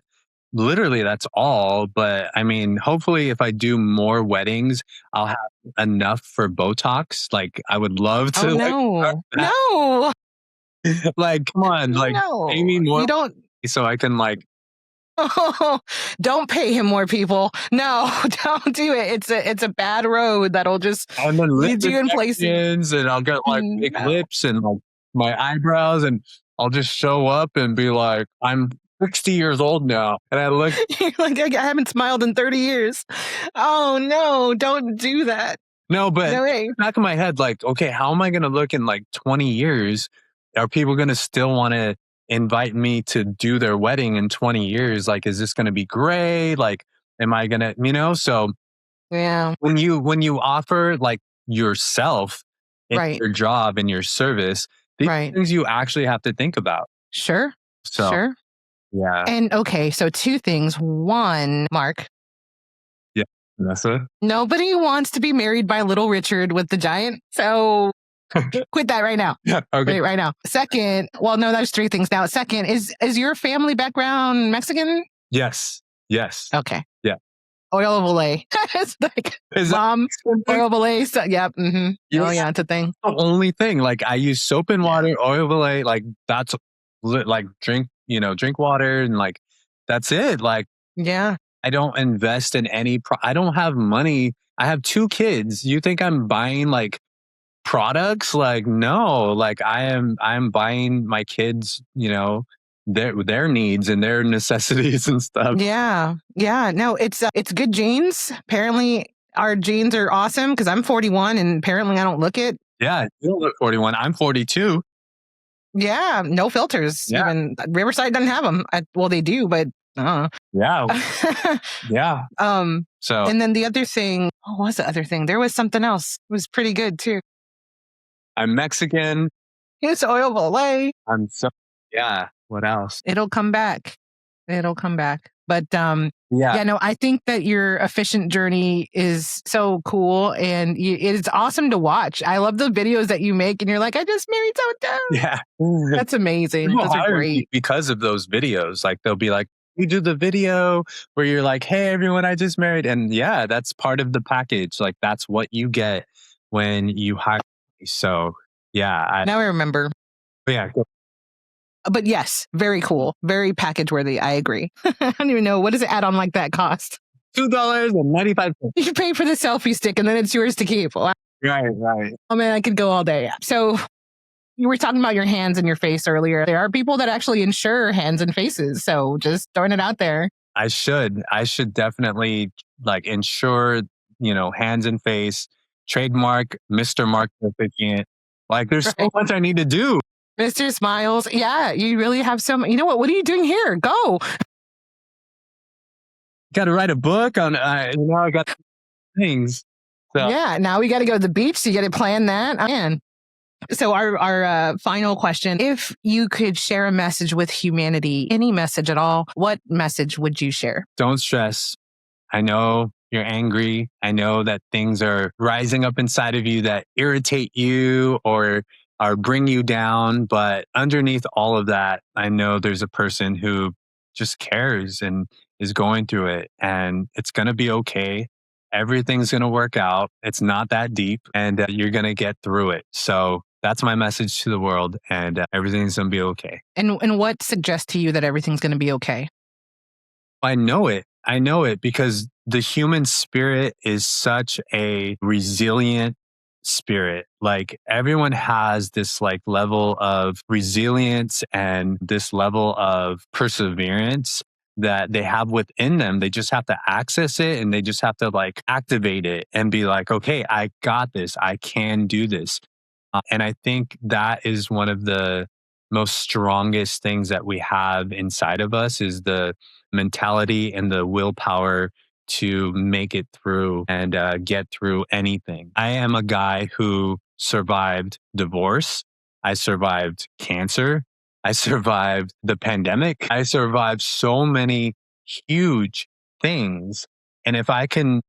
literally that's all. But I mean, hopefully if I do more weddings, I'll have enough for Botox. Like, I would love to. Oh no, no. Like, come on, like, pay me more You don't. so I can, like. Oh, don't pay him more, people. No, don't do it. It's a bad road that'll just And then lead you in places. and I'll get like big lips and like my eyebrows, and I'll just show up and be like, I'm 60 years old now, and I look. You're like, I haven't smiled in 30 years. Oh no, don't do that. No, but No way. back of my head, like, okay, how am I going to look in like 20 years? Are people going to still want to invite me to do their wedding in 20 years? Like, is this going to be great? Like, am I going to, so yeah, when you offer like yourself in your job and your service, these things you actually have to think about. Sure. So, sure. Yeah. And okay, so two things. One, Mark. Yeah. Vanessa. Nobody wants to be married by Little Richard with the giant. So quit that right now. Yeah. Okay. Right now. Second, well, no, there's three things now. Second, is your family background Mexican? Yes. Yes. Okay. Yeah. Oil Valet. It's like mom, oil Valet. So, yep. Mm-hmm. Yes. Oh, yeah, it's a thing. The only thing. Like, I use soap and water, oil Valet. Like, that's like drink water, and like, that's it. Like, yeah. I don't invest in any I don't have money. I have 2 kids. You think I'm buying like products? Like, no, like I'm buying my kids, their needs and their necessities and stuff. Yeah. Yeah. No, it's good genes. Apparently our genes are awesome because I'm 41 and apparently I don't look it. Yeah. You don't look 41. I'm 42. Yeah. No filters. Yeah. Even Riverside doesn't have them. Well, they do, but yeah. Yeah. So, and then the other thing, what was the other thing? There was something else. It was pretty good too. I'm Mexican. It's oil Valet. Yeah. What else? It'll come back. But yeah, no, I think that your efficient journey is so cool and it's awesome to watch. I love the videos that you make and you're like, I just married so-and-so. Yeah. That's amazing. Those are great. Because of those videos. Like, they'll be like, you do the video where you're like, hey, everyone, I just married. And yeah, that's part of the package. Like, that's what you get when you hire me. So yeah. Now I remember. Yeah. But yes, very cool. Very package worthy. I agree. I don't even know. What does an add-on like that cost? $2.95. You pay for the selfie stick and then it's yours to keep. Wow. Right. Oh man, I could go all day. So you were talking about your hands and your face earlier. There are people that actually insure hands and faces. So just throwing it out there. I should definitely like insure, hands and face, trademark Mr. Mark Recipient. Like, there's so much I need to do. Mr. Smiles. Yeah, you really have some. You know what? What are you doing here? Go. Got to write a book on, I got things. So. Yeah, now we got to go to the beach. So you got to plan that. Man. So our final question, if you could share a message with humanity, any message at all, what message would you share? Don't stress. I know you're angry. I know that things are rising up inside of you that irritate you or bring you down. But underneath all of that, I know there's a person who just cares and is going through it, and it's going to be okay. Everything's going to work out. It's not that deep, and you're going to get through it. So that's my message to the world, and everything's going to be okay. And what suggests to you that everything's going to be okay? I know it. I know it because the human spirit is such a resilient spirit. Like everyone has this like level of resilience and this level of perseverance that they have within them. They just have to access it and they just have to like activate it and be like, okay, I got this. I can do this. And I think that is one of the most strongest things that we have inside of us is the mentality and the willpower to make it through and get through anything. I am a guy who survived divorce. I survived cancer. I survived the pandemic. I survived so many huge things. And if I can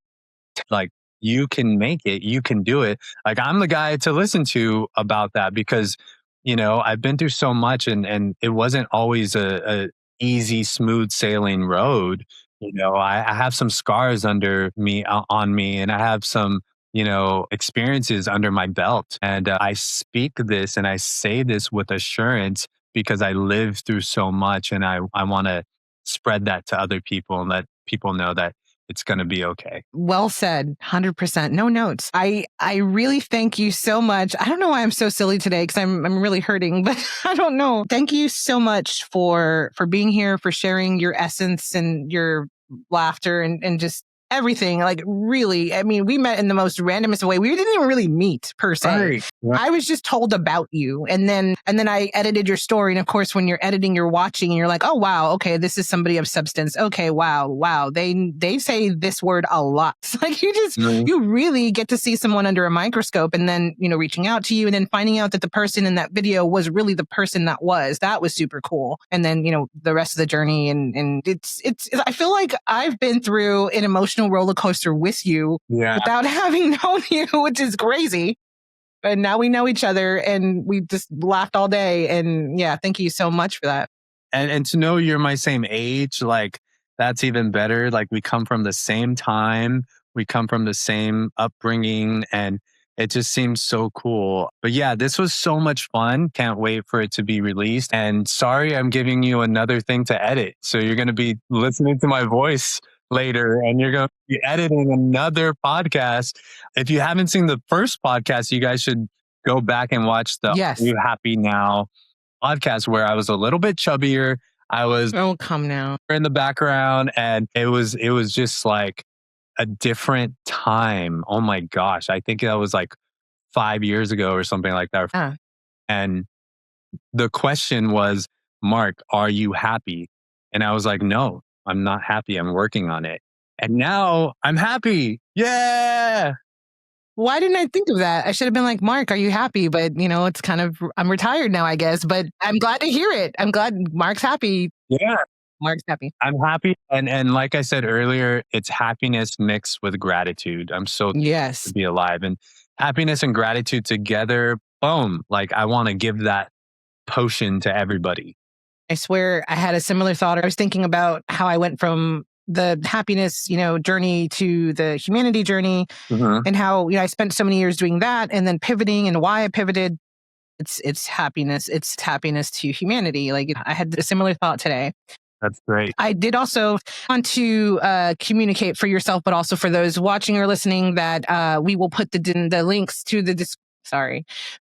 like you can make it, you can do it. Like I'm the guy to listen to about that because, you know, I've been through so much and it wasn't always a easy, smooth sailing road. You know, I have some scars under me on me and I have some, you know, experiences under my belt. And I speak this and I say this with assurance because I lived through so much and I want to spread that to other people and let people know that it's going to be okay. Well said. 100%. No notes. I really thank you so much. I don't know why I'm so silly today because I'm really hurting, but I don't know. Thank you so much for being here, for sharing your essence and your laughter and just everything. Like really, I mean, we met in the most randomest way. We didn't even really meet per se. Right. I was just told about you. And then I edited your story. And of course, when you're editing, you're watching and you're like, oh, wow. Okay. This is somebody of substance. Okay. Wow. They say this word a lot. It's like you really get to see someone under a microscope and then, you know, reaching out to you and then finding out that the person in that video was really the person that was super cool. And then, you know, the rest of the journey. And it's, I feel like I've been through an emotional roller coaster with you without having known you, which is crazy. And now we know each other and we just laughed all day. And yeah, thank you so much for that. And to know you're my same age, like that's even better. Like we come from the same time, we come from the same upbringing, and it just seems so cool. But yeah, this was so much fun. Can't wait for it to be released. And sorry, I'm giving you another thing to edit. So you're going to be listening to my voice later and you're going to be editing another podcast. If you haven't seen the first podcast, you guys should go back and watch the Are You Happy Now podcast where I was a little bit chubbier. I was come now in the background and it was just like a different time. Oh my gosh. I think that was like 5 years ago or something like that. And the question was, Mark, are you happy? And I was like, no, I'm not happy. I'm working on it. And now I'm happy. Yeah. Why didn't I think of that? I should have been like, Mark, are you happy? But, you know, it's kind of, I'm retired now, I guess. But I'm glad to hear it. I'm glad Mark's happy. Yeah. Mark's happy. I'm happy. And like I said earlier, it's happiness mixed with gratitude. I'm so yes to be alive. And happiness and gratitude together, boom. Like I want to give that potion to everybody. I swear I had a similar thought. I was thinking about how I went from the happiness, you know, journey to the humanity journey and how, you know, I spent so many years doing that and then pivoting and why I pivoted. It's happiness. It's happiness to humanity. Like I had a similar thought today. That's great. I did also want to communicate for yourself, but also for those watching or listening that we will put the links to the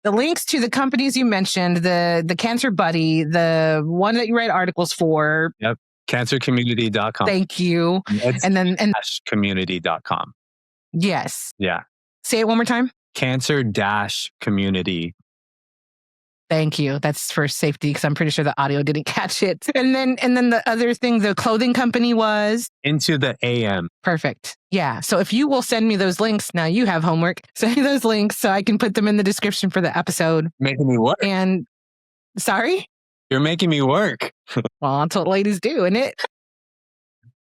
links to the companies you mentioned, the Cancer Buddy, the one that you write articles for. Yep. Cancercommunity.com. Thank you. And community.com. Yes. Yeah. Say it one more time. Cancer-community. Thank you. That's for safety because I'm pretty sure the audio didn't catch it. And then the other thing, the clothing company was Into the AM. Perfect. Yeah. So if you will send me those links, now you have homework. Send me those links so I can put them in the description for the episode. Making me work. And sorry? You're making me work. Well, that's what ladies do, isn't it?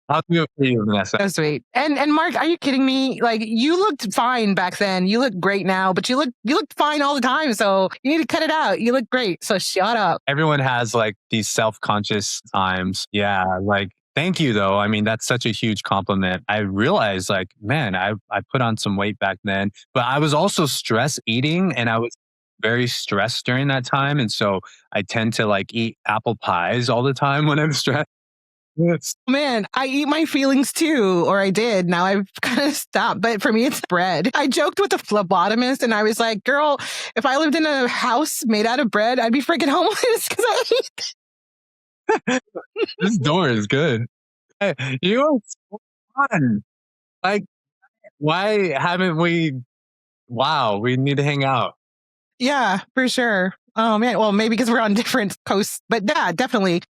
I'll do it for you, Vanessa. So sweet. And Mark, are you kidding me? Like, you looked fine back then. You look great now, but you looked fine all the time. So you need to cut it out. You look great. So shut up. Everyone has like these self-conscious times. Yeah, like thank you though. I mean, that's such a huge compliment. I realized like, man, I put on some weight back then, but I was also stress eating and I was very stressed during that time. And so I tend to like eat apple pies all the time when I'm stressed. Yes. Man, I eat my feelings too, or I did. Now I've kind of stopped. But for me, it's bread. I joked with the phlebotomist and I was like, girl, if I lived in a house made out of bread, I'd be freaking homeless because I eat. This door is good. Hey, you are so fun. Like, why haven't we? Wow, we need to hang out. Yeah, for sure. Oh man. Well, maybe because we're on different coasts, but yeah, definitely.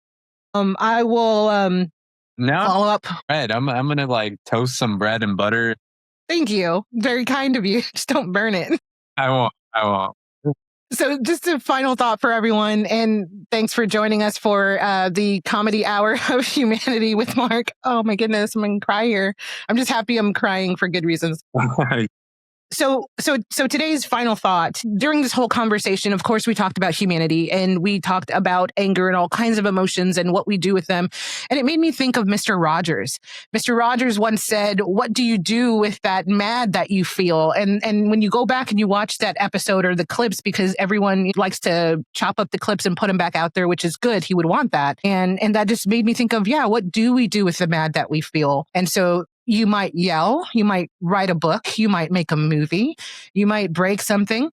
I will No, follow up. bread. I'm gonna like toast some bread and butter. Thank you. Very kind of you. Just don't burn it. I won't. I won't. So just a final thought for everyone, and thanks for joining us for the comedy hour of humanity with Mark. Oh my goodness, I'm gonna cry here. I'm just happy I'm crying for good reasons. So today's final thought during this whole conversation, of course, we talked about humanity and we talked about anger and all kinds of emotions and what we do with them. And it made me think of Mr. Rogers. Mr. Rogers once said, what do you do with that mad that you feel? And when you go back and you watch that episode or the clips, because everyone likes to chop up the clips and put them back out there, which is good. He would want that. And that just made me think of, yeah, what do we do with the mad that we feel? And so you might yell, you might write a book, you might make a movie, you might break something.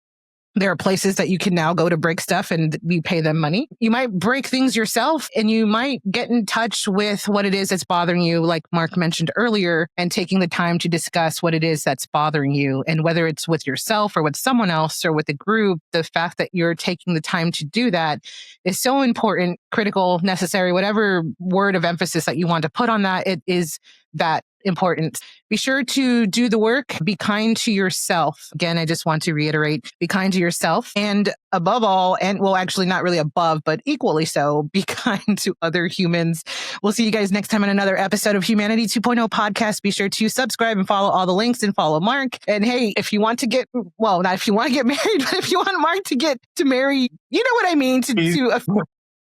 There are places that you can now go to break stuff and you pay them money. You might break things yourself and you might get in touch with what it is that's bothering you, like Mark mentioned earlier, and taking the time to discuss what it is that's bothering you. And whether it's with yourself or with someone else or with a group, the fact that you're taking the time to do that is so important, critical, necessary, whatever word of emphasis that you want to put on that, it is that important. Be sure to do the work. Be kind to yourself. Again, I just want to reiterate, be kind to yourself. And above all, and well, actually not really above, but equally so, be kind to other humans. We'll see you guys next time on another episode of Humanity 2.0 podcast. Be sure to subscribe and follow all the links and follow Mark. And hey, if you want to get, well, not if you want to get married, but if you want Mark to marry, you know what I mean?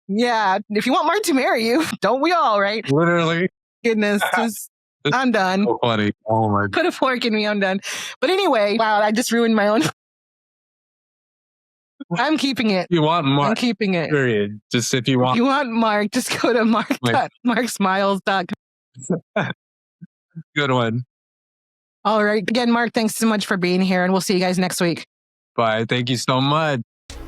Yeah. If you want Mark to marry you, don't we all, right? Literally. Goodness, I'm done. So funny. Oh my. Put a fork in me. I'm done. But anyway, wow, I just ruined my own. I'm keeping it. You want Mark? I'm keeping it. Period. Just if you want. If you want Mark, just go to marksmiles.com. Good one. All right. Again, Mark, thanks so much for being here, and we'll see you guys next week. Bye. Thank you so much.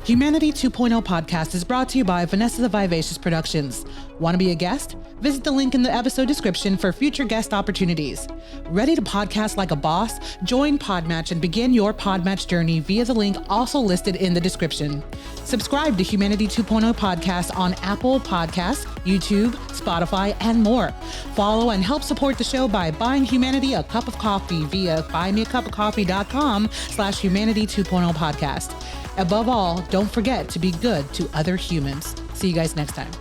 Humanity 2.0 podcast is brought to you by Vanessa The Vivacious Productions. Want to be a guest? Visit the link in the episode description for future guest opportunities. Ready to podcast like a boss? Join PodMatch and begin your PodMatch journey via the link also listed in the description. Subscribe to Humanity 2.0 podcast on Apple Podcasts, YouTube, Spotify, and more. Follow and help support the show by buying Humanity a cup of coffee via buymeacupofcoffee.com/Humanity 2.0 podcast. Above all, don't forget to be good to other humans. See you guys next time.